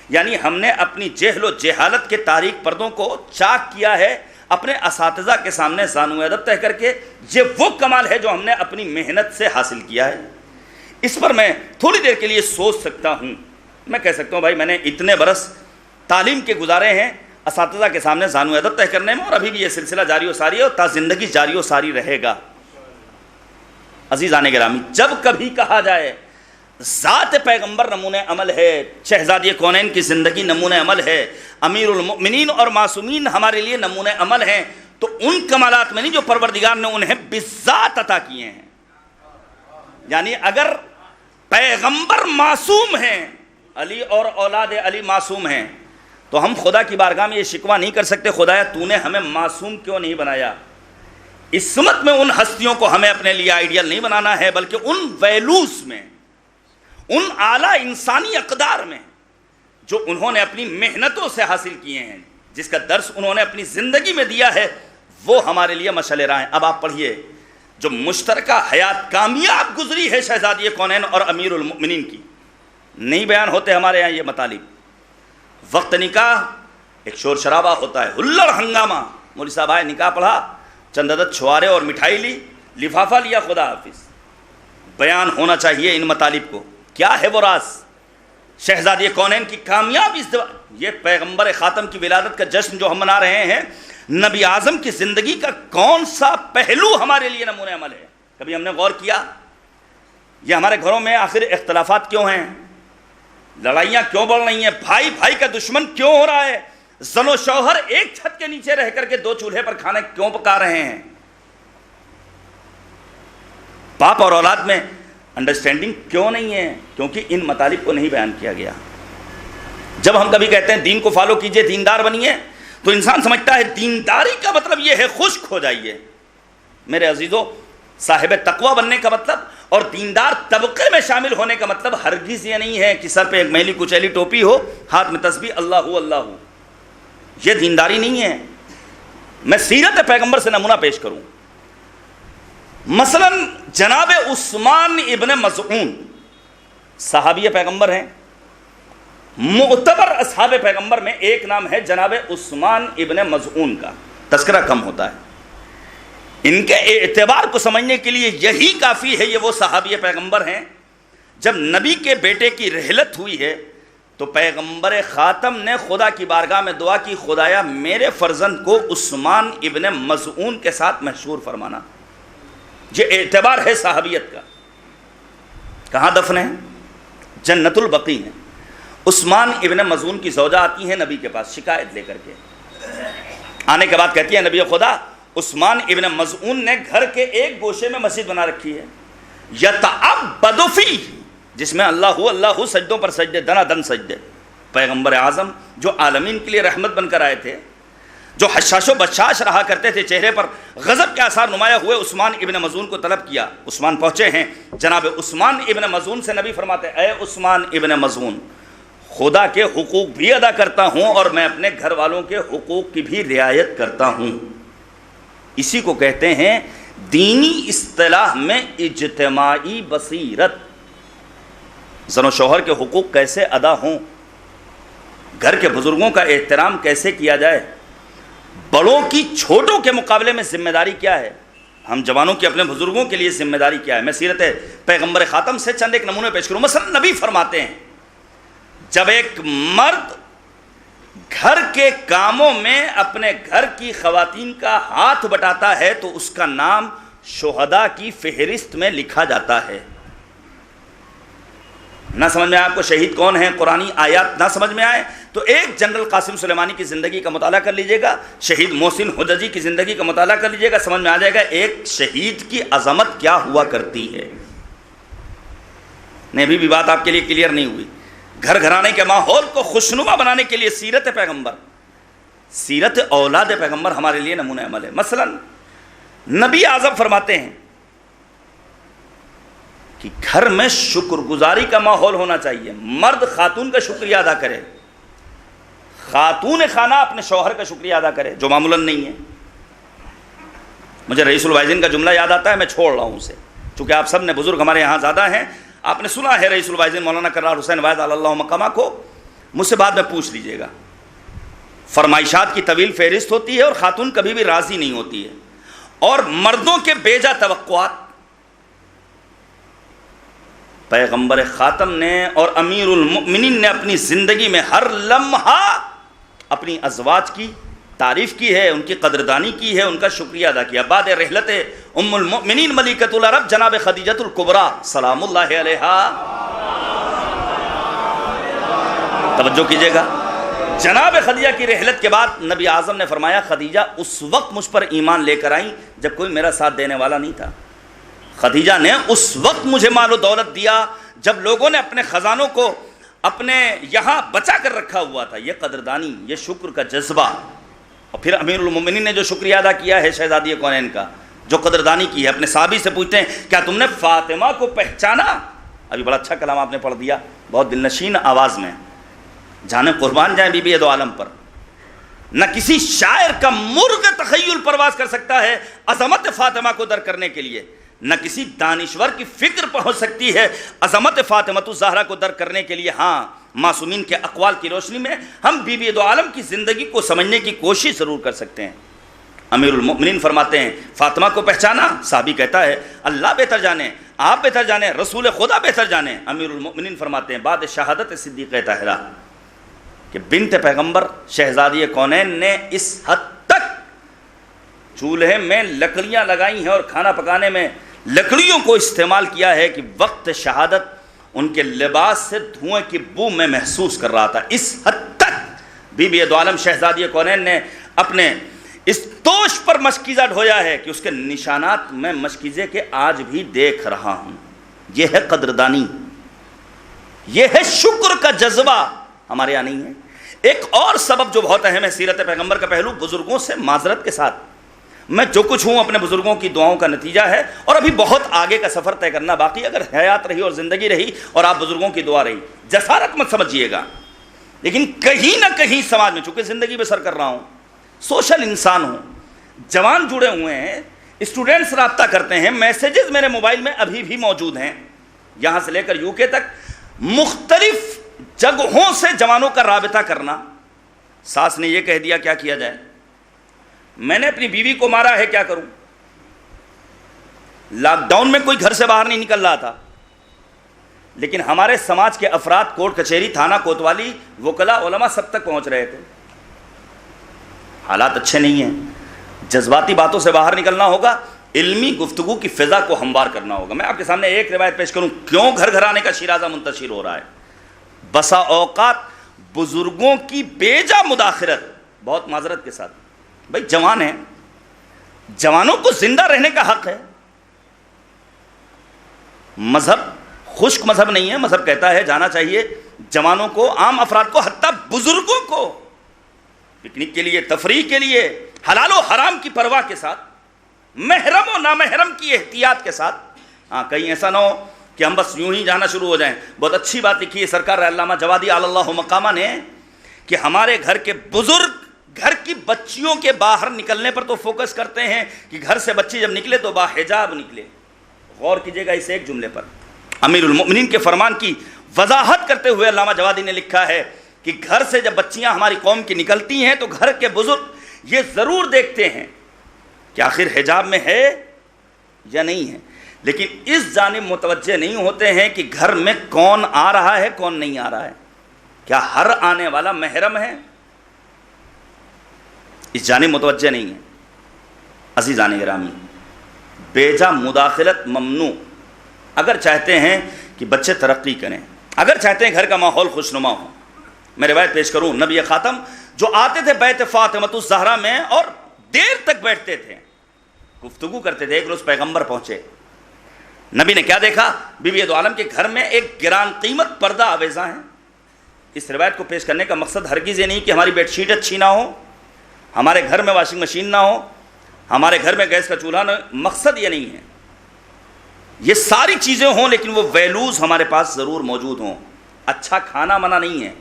یعنی ہم نے اپنی جہل و جہالت کے تاریک پردوں کو چاک کیا ہے اپنے اساتذہ کے سامنے زانو ادب طے کر کے۔ یہ وہ کمال ہے جو ہم نے اپنی محنت سے حاصل کیا ہے۔ اس پر میں تھوڑی دیر کے لیے سوچ سکتا ہوں، میں کہہ سکتا ہوں بھائی میں نے اتنے برس تعلیم کے گزارے ہیں اساتذہ کے سامنے زانو ادب طے کرنے میں، اور ابھی بھی یہ سلسلہ جاری و ساری ہے اور تا زندگی جاری و ساری رہے گا۔ عزیزان گرامی، جب کبھی کہا جائے ذات پیغمبر نمونہ عمل ہے، شہزادی کونین کی زندگی نمونہ عمل ہے، امیر المؤمنین اور معصومین ہمارے لیے نمونہ عمل ہیں، تو ان کمالات میں نہیں جو پروردگار نے انہیں بذات عطا کیے ہیں۔ یعنی اگر پیغمبر معصوم ہیں، علی اور اولاد علی معصوم ہیں، تو ہم خدا کی بارگاہ میں یہ شکوہ نہیں کر سکتے خدایا تو نے ہمیں معصوم کیوں نہیں بنایا۔ عصمت میں ان ہستیوں کو ہمیں اپنے لیے آئیڈیل نہیں بنانا ہے، بلکہ ان ویلوز میں، ان اعلیٰ انسانی اقدار میں جو انہوں نے اپنی محنتوں سے حاصل کیے ہیں، جس کا درس انہوں نے اپنی زندگی میں دیا ہے، وہ ہمارے لیے مشعل راہ ہیں۔ اب آپ پڑھیے، جو مشترکہ حیات کامیاب گزری ہے شہزادی کونین اور امیر المؤمنین کی، نہیں بیان ہوتے ہمارے یہاں یہ مطالب۔ وقت نکاح ایک شور شرابہ ہوتا ہے، ہلڑ ہنگامہ، مولوی صاحب آئے، نکاح پڑھا، چند عدد چھوارے اور مٹھائی لی، لفافہ لیا، خدا حافظ۔ بیان ہونا چاہیے ان مطالب کو۔ کیا ہے وہ راز؟ شہزادی کونین کی کامیاب ازدواج، یہ پیغمبر خاتم کی ولادت کا جشن جو ہم منا رہے ہیں، نبی اعظم کی زندگی کا کون سا پہلو ہمارے لیے نمونہ عمل ہے؟ کبھی ہم نے غور کیا یہ ہمارے گھروں میں آخر اختلافات کیوں ہیں؟ لڑائیاں کیوں بڑھ رہی ہیں؟ بھائی بھائی کا دشمن کیوں ہو رہا ہے؟ زن و شوہر ایک چھت کے نیچے رہ کر کے دو چولہے پر کھانا کیوں پکا رہے ہیں؟ باپ اور اولاد میں انڈرسٹینڈنگ کیوں نہیں ہے؟ کیونکہ ان مطالب کو نہیں بیان کیا گیا۔ جب ہم کبھی کہتے ہیں دین کو فالو کیجئے، دیندار بنیے، تو انسان سمجھتا ہے دینداری کا مطلب یہ ہے خشک ہو جائیے۔ میرے عزیزو، صاحب تقوی بننے کا مطلب اور دیندار طبقے میں شامل ہونے کا مطلب ہرگز یہ نہیں ہے کہ سر پہ ایک میلی کچیلی ٹوپی ہو، ہاتھ میں تسبیح اللہ اللہ، یہ دینداری نہیں ہے۔ میں سیرت پیغمبر سے نمونہ پیش کروں۔ مثلا جناب عثمان ابن مظعون صحابی پیغمبر ہیں، معتبر اصحاب پیغمبر میں ایک نام ہے جناب عثمان ابن مظعون کا، تذکرہ کم ہوتا ہے۔ ان کے اعتبار کو سمجھنے کے لیے یہی کافی ہے، یہ وہ صحابی پیغمبر ہیں جب نبی کے بیٹے کی رحلت ہوئی ہے تو پیغمبر خاتم نے خدا کی بارگاہ میں دعا کی، خدایا میرے فرزند کو عثمان ابن مظعون کے ساتھ محشور فرمانا۔ یہ اعتبار ہے صحابیت کا۔ کہاں دفن ہے؟ جنت البقیع ہے۔ عثمان ابن مظعون کی زوجہ آتی ہے نبی کے پاس شکایت لے کر کے، آنے کے بعد کہتی ہے نبی خدا عثمان ابن مظعون نے گھر کے ایک گوشے میں مسجد بنا رکھی ہے، یتعبد فیہ، جس میں اللہ سجدوں پر سجدے، دنا دن سجدے۔ پیغمبر اعظم جو عالمین کے لیے رحمت بن کر آئے تھے، جو حشاش و بشاش رہا کرتے تھے، چہرے پر غضب کے آثار نمایاں ہوئے، عثمان ابن مظعون کو طلب کیا۔ عثمان پہنچے ہیں، جناب عثمان ابن مظعون سے نبی فرماتے اے عثمان ابن مظعون، خدا کے حقوق بھی ادا کرتا ہوں اور میں اپنے گھر والوں کے حقوق کی بھی رعایت کرتا ہوں۔ اسی کو کہتے ہیں دینی اصطلاح میں اجتماعی بصیرت۔ زن و شوہر کے حقوق کیسے ادا ہوں، گھر کے بزرگوں کا احترام کیسے کیا جائے، بڑوں کی چھوٹوں کے مقابلے میں ذمہ داری کیا ہے، ہم جوانوں کی اپنے بزرگوں کے لیے ذمہ داری کیا ہے۔ میں سیرت پیغمبر خاتم سے چند ایک نمونے پیش کروں۔ مثلا نبی فرماتے ہیں جب ایک مرد گھر کے کاموں میں اپنے گھر کی خواتین کا ہاتھ بٹاتا ہے تو اس کا نام شہداء کی فہرست میں لکھا جاتا ہے۔ نہ سمجھ میں آئے آپ کو شہید کون ہیں، قرآنی آیات نہ سمجھ میں آئے تو ایک جنرل قاسم سلیمانی کی زندگی کا مطالعہ کر لیجئے گا، شہید محسن حججی کی زندگی کا مطالعہ کر لیجئے گا، سمجھ میں آ جائے گا ایک شہید کی عظمت کیا ہوا کرتی ہے۔ نہیں ابھی بھی بات آپ کے لیے کلیئر نہیں ہوئی۔ گھر گھرانے کے ماحول کو خوشنما بنانے کے لیے سیرت پیغمبر، سیرت اولاد پیغمبر ہمارے لیے نمونہ عمل ہے۔ مثلا نبی اعظم فرماتے ہیں کہ گھر میں شکر گزاری کا ماحول ہونا چاہیے، مرد خاتون کا شکریہ ادا کرے، خاتون خانہ اپنے شوہر کا شکریہ ادا کرے، جو معمولاً نہیں ہے۔ مجھے رئیس الوائزین کا جملہ یاد آتا ہے، میں چھوڑ رہا ہوں اسے، چونکہ آپ سب نے بزرگ ہمارے یہاں زیادہ ہیں، آپ نے سنا ہے رئیس الوائزین مولانا کرار حسین وائز علی اللہ مقامہ کو، مجھ سے بعد میں پوچھ لیجئے گا۔ فرمائشات کی طویل فہرست ہوتی ہے اور خاتون کبھی بھی راضی نہیں ہوتی ہے، اور مردوں کے بیجا توقعات پیغمبر خاتم نے اور امیر المؤمنین نے اپنی زندگی میں ہر لمحہ اپنی ازواج کی تعریف کی ہے، ان کی قدردانی کی ہے، ان کا شکریہ ادا کیا۔ بعد رحلت ام المؤمنین ملکۃ العرب جناب خدیجۃ الکبریٰ سلام اللہ علیہا، توجہ کیجئے گا، جناب خدیجہ کی رحلت کے بعد نبی اعظم نے فرمایا خدیجہ اس وقت مجھ پر ایمان لے کر آئیں جب کوئی میرا ساتھ دینے والا نہیں تھا، خدیجہ نے اس وقت مجھے مال و دولت دیا جب لوگوں نے اپنے خزانوں کو اپنے یہاں بچا کر رکھا ہوا تھا۔ یہ قدردانی، یہ شکر کا جذبہ، اور پھر امیر المومنین نے جو شکریہ ادا کیا ہے شہزادی کونین کا، جو قدردانی کی ہے، اپنے صحابی سے پوچھتے ہیں کیا تم نے فاطمہ کو پہچانا؟ ابھی بڑا اچھا کلام آپ نے پڑھ دیا بہت دلنشین آواز میں، جانے قربان جائیں بی بی دو عالم پر۔ نہ کسی شاعر کا مرغ تخیل پرواز کر سکتا ہے عظمت فاطمہ کو در کرنے کے لیے، نہ کسی دانشور کی فکر پہنچ سکتی ہے عظمت فاطمہ الزہرا کو در کرنے کے لیے۔ ہاں معصومین کے اقوال کی روشنی میں ہم بی بی دو عالم کی زندگی کو سمجھنے کی کوشش ضرور کر سکتے ہیں۔ امیر المؤمنین فرماتے ہیں فاطمہ کو پہچانا؟ صحابی کہتا ہے اللہ بہتر جانے، آپ بہتر جانے، رسول خدا بہتر جانے۔ امیر المؤمنین فرماتے ہیں بعد شہادت صدیقہ طاہرہ کہ بنت پیغمبر شہزادی کونین نے اس حد تک چولہے میں لکڑیاں لگائی ہیں اور کھانا پکانے میں لکڑیوں کو استعمال کیا ہے کہ وقت شہادت ان کے لباس سے دھوئیں کی بو میں محسوس کر رہا تھا۔ اس حد تک بی بی دو عالم شہزادی کونین نے اپنے اس توش پر مشکیزہ ڈھویا ہے کہ اس کے نشانات میں مشکیزے کے آج بھی دیکھ رہا ہوں۔ یہ ہے قدردانی، یہ ہے شکر کا جذبہ، ہمارے یہاں نہیں ہے۔ ایک اور سبب جو بہت اہم ہے سیرت پیغمبر کا پہلو، بزرگوں سے معذرت کے ساتھ میں جو کچھ ہوں اپنے بزرگوں کی دعاؤں کا نتیجہ ہے، اور ابھی بہت آگے کا سفر طے کرنا باقی۔ اگر حیات رہی اور زندگی رہی اور آپ بزرگوں کی دعا رہی، جسارت مت سمجھیے گا، لیکن کہیں نہ کہیں سماج میں، چونکہ زندگی بسر کر رہا ہوں، سوشل انسان ہوں، جوان جڑے ہوئے ہیں، اسٹوڈنٹس رابطہ کرتے ہیں، میسیجز میرے موبائل میں ابھی بھی موجود ہیں، یہاں سے لے کر UK تک مختلف جگہوں سے جوانوں کا رابطہ کرنا۔ ساس نے یہ کہہ دیا کیا کیا جائے، میں نے اپنی بیوی کو مارا ہے کیا کروں، لاک ڈاؤن میں کوئی گھر سے باہر نہیں نکل رہا تھا، لیکن ہمارے سماج کے افراد کورٹ کچہری تھانہ کوتوالی وکلا علماء سب تک پہنچ رہے تھے۔ حالات اچھے نہیں ہیں، جذباتی باتوں سے باہر نکلنا ہوگا، علمی گفتگو کی فضا کو ہموار کرنا ہوگا۔ میں آپ کے سامنے ایک روایت پیش کروں کیوں گھر گھرانے کا شیرازہ منتشر ہو رہا ہے۔ بسا اوقات بزرگوں کی بیجا مداخلت، بہت معذرت کے ساتھ، بھائی جوان ہیں، جوانوں کو زندہ رہنے کا حق ہے۔ مذہب خشک مذہب نہیں ہے، مذہب کہتا ہے جانا چاہیے جوانوں کو، عام افراد کو، حتیٰ بزرگوں کو پکنک کے لیے، تفریح کے لیے، حلال و حرام کی پرواہ کے ساتھ، محرم و نامحرم کی احتیاط کے ساتھ۔ ہاں کہیں ایسا نہ ہو کہ ہم بس یوں ہی جانا شروع ہو جائیں۔ بہت اچھی بات لکھی ہے سرکار علامہ جوادی علی اللہ مقامہ نے کہ ہمارے گھر کے بزرگ گھر کی بچیوں کے باہر نکلنے پر تو فوکس کرتے ہیں کہ گھر سے بچی جب نکلے تو باحجاب نکلے۔ غور کیجئے گا اس ایک جملے پر، امیر المؤمنین کے فرمان کی وضاحت کرتے ہوئے علامہ جوادی نے لکھا ہے کہ گھر سے جب بچیاں ہماری قوم کی نکلتی ہیں تو گھر کے بزرگ یہ ضرور دیکھتے ہیں کہ آخر حجاب میں ہے یا نہیں ہے، لیکن اس جانب متوجہ نہیں ہوتے ہیں کہ گھر میں کون آ رہا ہے کون نہیں آ رہا ہے، کیا ہر آنے والا محرم ہے، اس جانب متوجہ نہیں ہے۔ عزیزان گرامی، بیجا مداخلت ممنوع۔ اگر چاہتے ہیں کہ بچے ترقی کریں، اگر چاہتے ہیں گھر کا ماحول خوشنما ہو. میں روایت پیش کروں, نبی خاتم جو آتے تھے بیت فاطمہ الزہرا میں اور دیر تک بیٹھتے تھے, گفتگو کرتے تھے. ایک روز پیغمبر پہنچے, نبی نے کیا دیکھا, بی بی دو عالم کے گھر میں ایک گران قیمت پردہ آویزاں ہیں. اس روایت کو پیش کرنے کا مقصد ہرگز یہ نہیں کہ ہماری بیڈ شیٹ اچھی نہ ہو, ہمارے گھر میں واشنگ مشین نہ ہو, ہمارے گھر میں گیس کا چولہا نہ, مقصد یہ نہیں ہے. یہ ساری چیزیں ہوں لیکن وہ ویلوز ہمارے پاس ضرور موجود ہوں. اچھا کھانا منع نہیں ہے,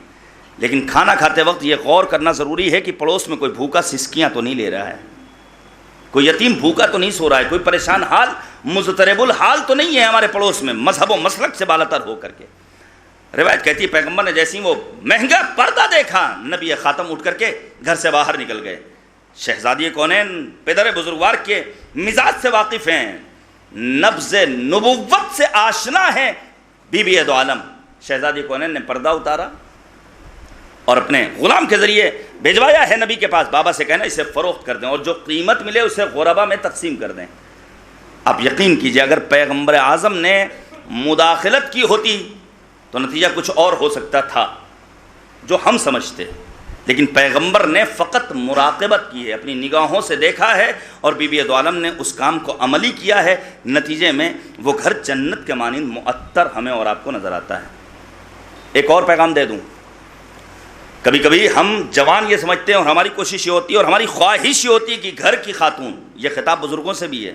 لیکن کھانا کھاتے وقت یہ غور کرنا ضروری ہے کہ پڑوس میں کوئی بھوکا سسکیاں تو نہیں لے رہا ہے, کوئی یتیم بھوکا تو نہیں سو رہا ہے, کوئی پریشان حال مضطرب الحال تو نہیں ہے ہمارے پڑوس میں, مذہب و مسلک سے بالاتر ہو کر کے. روایت کہتی ہے پیغمبر نے جیسے ہی وہ مہنگا پردہ دیکھا, نبی خاتم اٹھ کر کے گھر سے باہر نکل گئے. شہزادی کونین پدر بزرگوار کے مزاج سے واقف ہیں, نبض نبوت سے آشنا ہے. بی بی دو عالم شہزادی کونین نے پردہ اتارا اور اپنے غلام کے ذریعے بھیجوایا ہے نبی کے پاس. بابا سے کہنا اسے فروخت کر دیں اور جو قیمت ملے اسے غربا میں تقسیم کر دیں. آپ یقین کیجئے اگر پیغمبر اعظم نے مداخلت کی ہوتی تو نتیجہ کچھ اور ہو سکتا تھا جو ہم سمجھتے, لیکن پیغمبر نے فقط مراقبت کی ہے, اپنی نگاہوں سے دیکھا ہے اور بی بی دو عالم نے اس کام کو عملی کیا ہے. نتیجے میں وہ گھر جنت کے مانند معطر ہمیں اور آپ کو نظر آتا ہے. ایک اور پیغام دے دوں, کبھی کبھی ہم جوان یہ سمجھتے ہیں اور ہماری کوشش یہ ہوتی ہے اور ہماری خواہش یہ ہوتی ہے کہ گھر کی خاتون, یہ خطاب بزرگوں سے بھی ہے,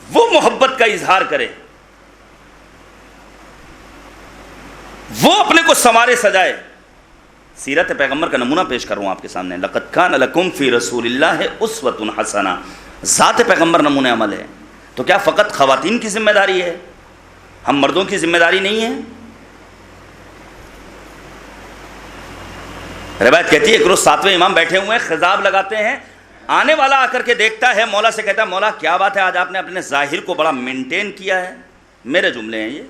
وہ محبت کا اظہار کرے, وہ اپنے کو سنوارے سجائے. سیرت پیغمبر کا نمونہ پیش کر رہا ہوں آپ کے سامنے. لقد کان لکم فی رسول اللہ اسوۃ حسنہ, ذات پیغمبر نمونہ عمل ہے. تو کیا فقط خواتین کی ذمہ داری ہے, ہم مردوں کی ذمہ داری نہیں ہے؟ روایت کہتی ہے ایک روز 7ویں امام بیٹھے ہوئے ہیں, خضاب لگاتے ہیں, آنے والا آ کر کے دیکھتا ہے, مولا سے کہتا ہے مولا کیا بات ہے, آج آپ نے اپنے ظاہر کو بڑا مینٹین کیا ہے. میرے جملے ہیں یہ,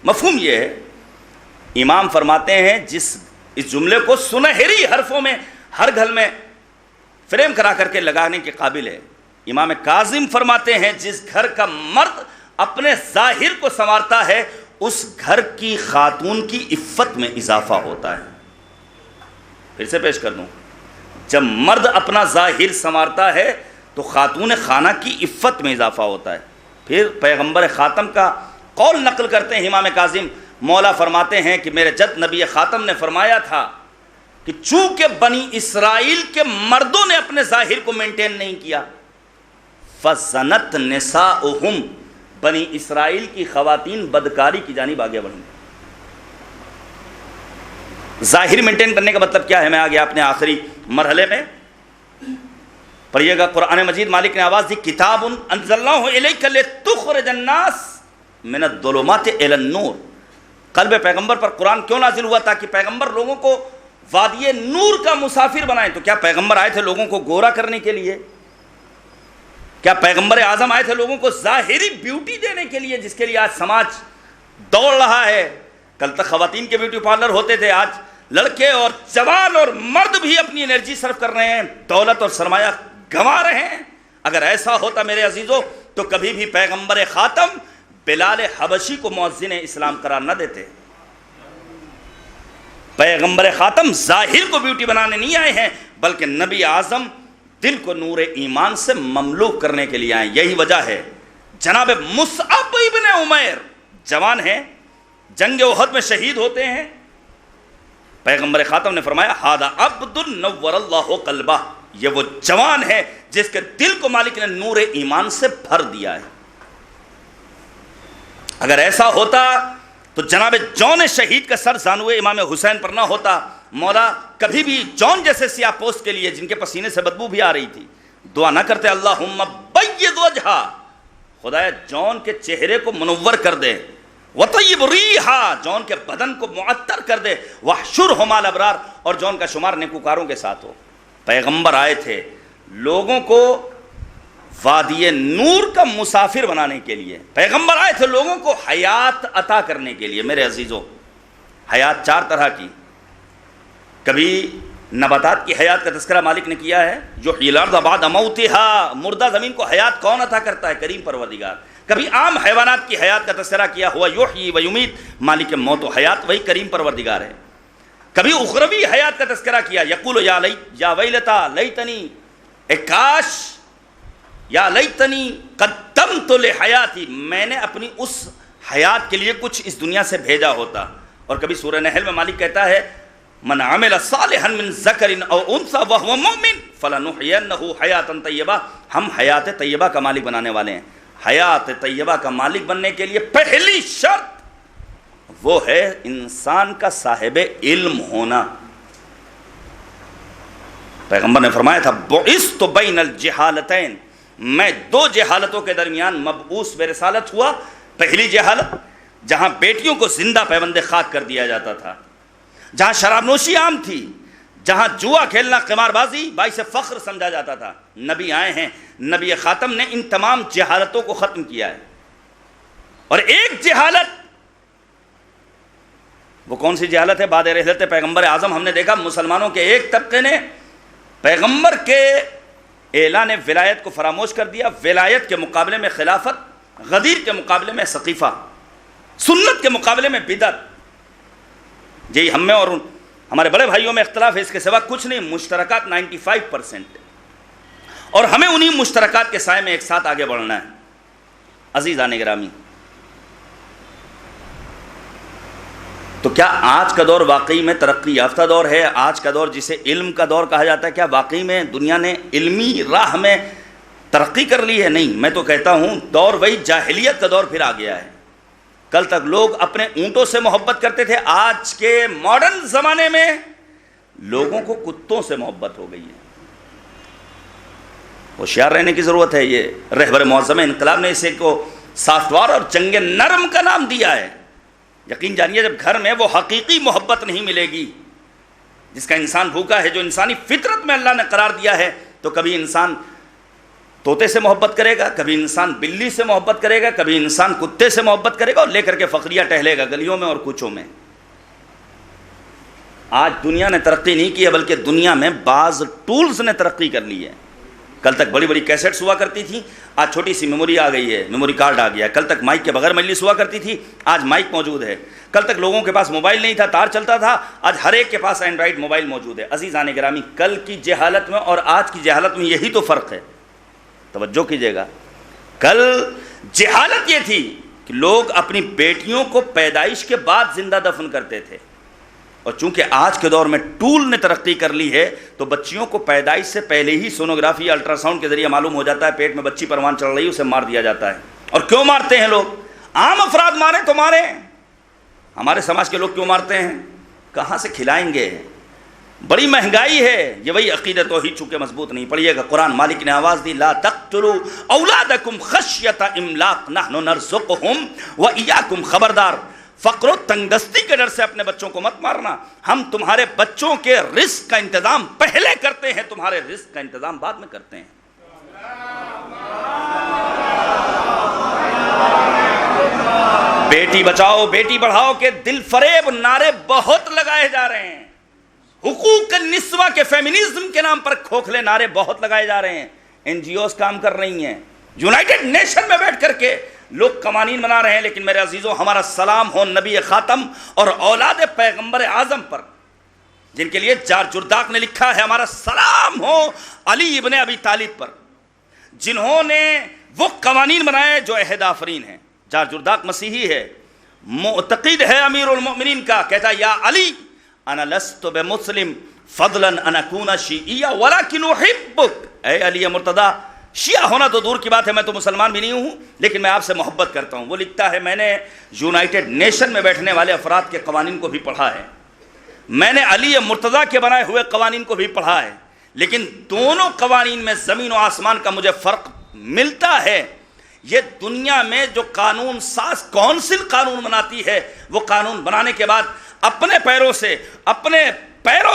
مفہوم یہ ہے. امام فرماتے ہیں اس جملے کو سنہری حرفوں میں ہر گھر میں فریم کرا کر کے لگانے کے قابل ہے. امام کاظم فرماتے ہیں جس گھر کا مرد اپنے ظاہر کو سنوارتا ہے اس گھر کی خاتون کی عفت میں اضافہ ہوتا ہے. پھر سے پیش کر دوں, جب مرد اپنا ظاہر سنوارتا ہے تو خاتون خانہ کی عفت میں اضافہ ہوتا ہے. پھر پیغمبر خاتم کا قول نقل کرتے ہیں امام کاظم, مولا فرماتے ہیں کہ میرے جد نبی خاتم نے فرمایا تھا کہ چونکہ بنی اسرائیل کے مردوں نے اپنے ظاہر کو مینٹین نہیں کیا, فَزَنَتْ نِسَاؤُهُمْ, بنی اسرائیل کی خواتین بدکاری کی جانب آگے بڑھیں. ظاہر مینٹین کرنے کا مطلب کیا ہے؟ میں آگے اپنے آخری مرحلے میں پڑھیے گا. قرآن مجید مالک نے آواز دی, کتاب انزلناہ الیک لتخرج الناس من الظلمات الی النور. قلب پیغمبر پر قرآن کیوں نازل ہوا؟ تاکہ پیغمبر لوگوں کو وادی نور کا مسافر بنائیں. تو کیا پیغمبر آئے تھے لوگوں کو گورا کرنے کے لیے؟ کیا پیغمبر اعظم آئے تھے لوگوں کو ظاہری بیوٹی دینے کے لیے جس کے لیے آج سماج دوڑ رہا ہے؟ کل تک خواتین کے بیوٹی پارلر ہوتے تھے, آج لڑکے اور جوان اور مرد بھی اپنی انرجی صرف کر رہے ہیں, دولت اور سرمایہ گنوا رہے ہیں. اگر ایسا ہوتا میرے عزیزوں تو کبھی بھی پیغمبر خاتم بلال حبشی کو مؤذن اسلام قرار نہ دیتے. پیغمبر خاتم ظاہر کو بیوٹی بنانے نہیں آئے ہیں بلکہ نبی اعظم دل کو نور ایمان سے مملو کرنے کے لیے آئے. یہی وجہ ہے جناب مصعب ابن عمیر جوان ہیں, جنگ احد میں شہید ہوتے ہیں. پیغمبر خاتم نے فرمایا ہذا عبد نور اللہ قلبہ, یہ وہ جوان ہے جس کے دل کو مالک نے نور ایمان سے بھر دیا ہے. اگر ایسا ہوتا تو جناب جون شہید کا سر زانوے امام حسین پر نہ ہوتا. مولا کبھی بھی جون جیسے سیاہ پوست کے لیے جن کے پسینے سے بدبو بھی آ رہی تھی دعا نہ کرتے اللہم بید وجہا, خدایا جون کے چہرے کو منور کر دے, وطیب ریحا, جون کے بدن کو معطر کر دے, وحشرہ مع الابرار, اور جون کا شمار نیکوکاروں کے ساتھ ہو. پیغمبر آئے تھے لوگوں کو وادی نور کا مسافر بنانے کے لیے. پیغمبر آئے تھے لوگوں کو حیات عطا کرنے کے لیے. میرے عزیزوں, حیات 4 طرح کی. کبھی نباتات کی حیات کا تذکرہ مالک نے کیا ہے, جو الارض بعد موتہا, مردہ زمین کو حیات کون عطا کرتا ہے؟ کریم پروردگار. کبھی عام حیوانات کی حیات کا تذکرہ کیا ہوا یحیی و یمیت، مالک موت و حیات وہی کریم پروردگار ہے. کبھی اخروی حیات کا تذکرہ کیا، یقول یا ویلتا لیتنی، اے کاش، یا لیتنی قدمت لحیاتی، میں نے اپنی اس حیات کے لیے کچھ اس دنیا سے بھیجا ہوتا. اور کبھی سورہ نحل میں مالک کہتا ہے من عمل صالحا من ذکر او انثى وهو مؤمن فلنحيينه حیاتا طیبہ، ہم حیات طیبہ کا مالک بنانے والے ہیں. حیات طیبہ کا مالک بننے کے لیے پہلی شرط وہ ہے انسان کا صاحب علم ہونا. پیغمبر نے فرمایا تھا بعثت بین الجہالتین، میں دو جہالتوں کے درمیان مبعوث برسالت ہوا. پہلی جہالت جہاں بیٹیوں کو زندہ پیوند خاک کر دیا جاتا تھا، جہاں شراب نوشی عام تھی، جہاں جوا کھیلنا، قمار بازی باعث فخر سمجھا جاتا تھا. نبی آئے ہیں، نبی خاتم نے ان تمام جہالتوں کو ختم کیا ہے. اور ایک جہالت، وہ کون سی جہالت ہے؟ بعد رحلت پیغمبر اعظم ہم نے دیکھا مسلمانوں کے ایک طبقے نے پیغمبر کے اعلان ولایت کو فراموش کر دیا. ولایت کے مقابلے میں خلافت، غدیر کے مقابلے میں سقیفہ، سنت کے مقابلے میں بدعت. یہی ہم میں اور ہمارے بڑے بھائیوں میں اختلاف ہے، اس کے سوا کچھ نہیں. مشترکات 95%، اور ہمیں انہی مشترکات کے سائے میں ایک ساتھ آگے بڑھنا ہے. عزیزان گرامی، تو کیا آج کا دور واقعی میں ترقی یافتہ دور ہے؟ آج کا دور جسے علم کا دور کہا جاتا ہے، کیا واقعی میں دنیا نے علمی راہ میں ترقی کر لی ہے؟ نہیں، میں تو کہتا ہوں دور وہی جاہلیت کا دور پھر آ گیا ہے. کل تک لوگ اپنے اونٹوں سے محبت کرتے تھے، آج کے ماڈرن زمانے میں لوگوں کو کتوں سے محبت ہو گئی ہے. ہوشیار رہنے کی ضرورت ہے. یہ رہبر معظم انقلاب نے اسے کو سافٹ وار اور جنگ نرم کا نام دیا ہے. یقین جانیے جب گھر میں وہ حقیقی محبت نہیں ملے گی جس کا انسان بھوکا ہے، جو انسانی فطرت میں اللہ نے قرار دیا ہے، تو کبھی انسان طوطے سے محبت کرے گا، کبھی انسان بلی سے محبت کرے گا، کبھی انسان کتے سے محبت کرے گا اور لے کر کے فقریہ ٹہلے گا گلیوں میں اور کوچوں میں. آج دنیا نے ترقی نہیں کی ہے، بلکہ دنیا میں بعض ٹولز نے ترقی کر لی ہے. کل تک بڑی بڑی کیسٹس ہوا کرتی تھی، آج چھوٹی سی میموری آ گئی ہے، میموری کارڈ آ گیا. کل تک مائک کے بغیر مجلس ہوا کرتی تھی، آج مائک موجود ہے. کل تک لوگوں کے پاس موبائل نہیں تھا، تار چلتا تھا، آج ہر ایک کے پاس اینڈرائڈ موبائل موجود ہے. عزیزان گرامی، کل کی جہالت میں اور آج کی جہالت میں یہی تو فرق ہے. توجہ کیجیے گا. کل جہالت یہ تھی کہ لوگ اپنی بیٹیوں کو پیدائش کے بعد زندہ دفن کرتے تھے، اور چونکہ آج کے دور میں ٹول نے ترقی کر لی ہے تو بچیوں کو پیدائش سے پہلے ہی سونوگرافی یا الٹرا ساؤنڈ کے ذریعے معلوم ہو جاتا ہے پیٹ میں بچی پروان چڑھ رہی ہے، اسے مار دیا جاتا ہے. اور کیوں مارتے ہیں لوگ؟ عام افراد ماریں تو ماریں، ہمارے سماج کے لوگ کیوں مارتے ہیں؟ کہاں سے کھلائیں گے؟ بڑی مہنگائی ہے. یہ وہی عقیدت توحید چونکہ مضبوط نہیں. پڑھیے گا قرآن، مالک نے آواز دی لا تقتلوا اولادکم خشیۃ املاق نحن نرزقہم وایاکم، خبردار فقر و تنگ دستی کے ڈر سے اپنے بچوں کو مت مارنا، ہم تمہارے بچوں کے رزق کا انتظام پہلے کرتے ہیں، تمہارے رزق کا انتظام بعد میں کرتے ہیں. بیٹی بچاؤ بیٹی بڑھاؤ کے دل فریب نعرے بہت لگائے جا رہے ہیں. حقوق النسواں کے فیمنزم کے نام پر کھوکھلے نعرے بہت لگائے جا رہے ہیں. این جی اوز کام کر رہی ہیں، یونائٹڈ نیشن میں بیٹھ کر کے لوگ قوانین بنا رہے ہیں. لیکن میرے عزیزوں، ہمارا سلام ہو نبی خاتم اور اولاد پیغمبر اعظم پر، جن کے لیے جار جرداق نے لکھا ہے ہمارا سلام ہو علی ابن ابی طالب پر، جنہوں نے وہ قوانین بنائے جو عہد آفرین ہیں. جار جرداق مسیحی ہے، معتقد ہے امیر المؤمنین کا، کہتا یا علی انا لست بمسلم فضلا ان اکون شیعیہ ولکن احبک. اے علی مرتضیٰ، شیعہ ہونا تو دور کی بات ہے، میں تو مسلمان بھی نہیں ہوں، لیکن میں آپ سے محبت کرتا ہوں. وہ لکھتا ہے میں نے یونائٹڈ نیشن میں بیٹھنے والے افراد کے قوانین کو بھی پڑھا ہے، میں نے علی مرتضیٰ کے بنائے ہوئے قوانین کو بھی پڑھا ہے، لیکن دونوں قوانین میں زمین و آسمان کا مجھے فرق ملتا ہے. یہ دنیا میں جو قانون ساز کونسل قانون بناتی ہے، وہ قانون بنانے کے بعد اپنے پیروں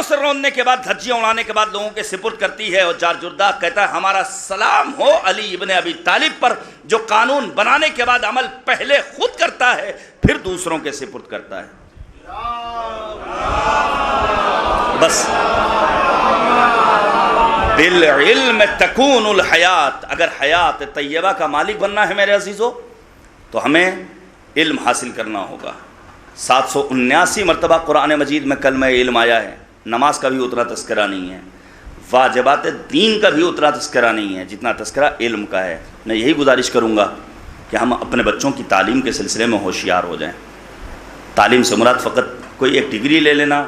سے روندنے کے بعد، دھجیاں اڑانے کے بعد لوگوں کے سپرد کرتی ہے. اور جار جرداق کہتا ہے ہمارا سلام ہو علی ابن ابی طالب پر، جو قانون بنانے کے بعد عمل پہلے خود کرتا ہے پھر دوسروں کے سپرد کرتا ہے. بس بالعلم تکون الحیات. اگر حیات طیبہ کا مالک بننا ہے میرے عزیزو، تو ہمیں علم حاصل کرنا ہوگا۔ 779 مرتبہ قرآن مجید میں کلمہ علم آیا ہے، نماز کا بھی اتنا تذکرہ نہیں ہے، واجبات دین کا بھی اتنا تذکرہ نہیں ہے جتنا تذکرہ علم کا ہے۔ میں یہی گزارش کروں گا کہ ہم اپنے بچوں کی تعلیم کے سلسلے میں ہوشیار ہو جائیں۔ تعلیم سے مراد فقط کوئی ایک ڈگری لے لینا،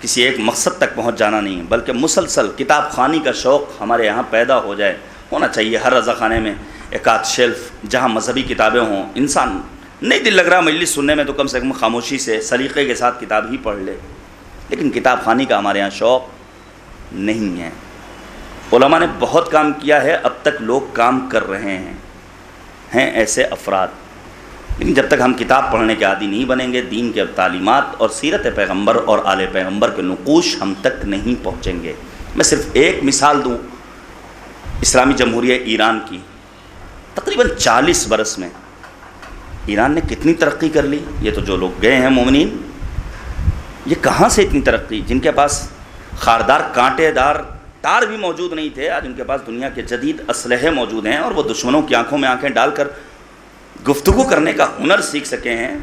کسی ایک مقصد تک پہنچ جانا نہیں، بلکہ مسلسل کتاب خوانی کا شوق ہمارے یہاں پیدا ہو جائے، ہونا چاہیے ہر رضا خانے میں ایک آدھ شیلف جہاں مذہبی کتابیں ہوں۔ انسان نہیں دل لگ رہا مجلس سننے میں تو کم سے کم خاموشی سے سلیقے کے ساتھ کتاب ہی پڑھ لے، لیکن کتاب خوانی کا ہمارے یہاں شوق نہیں ہے۔ علماء نے بہت کام کیا ہے، اب تک لوگ کام کر رہے ہیں ایسے افراد، لیکن جب تک ہم کتاب پڑھنے کے عادی نہیں بنیں گے، دین کے تعلیمات اور سیرت پیغمبر اور آل پیغمبر کے نقوش ہم تک نہیں پہنچیں گے۔ میں صرف ایک مثال دوں اسلامی جمہوریہ ایران کی، تقریباً 40 برس میں ایران نے کتنی ترقی کر لی۔ یہ تو جو لوگ گئے ہیں مومنین، یہ کہاں سے اتنی ترقی، جن کے پاس خاردار کانٹے دار تار بھی موجود نہیں تھے، آج ان کے پاس دنیا کے جدید اسلحے موجود ہیں، اور وہ دشمنوں کی آنکھوں میں آنکھیں ڈال کر گفتگو کرنے کا ہنر سیکھ سکے ہیں۔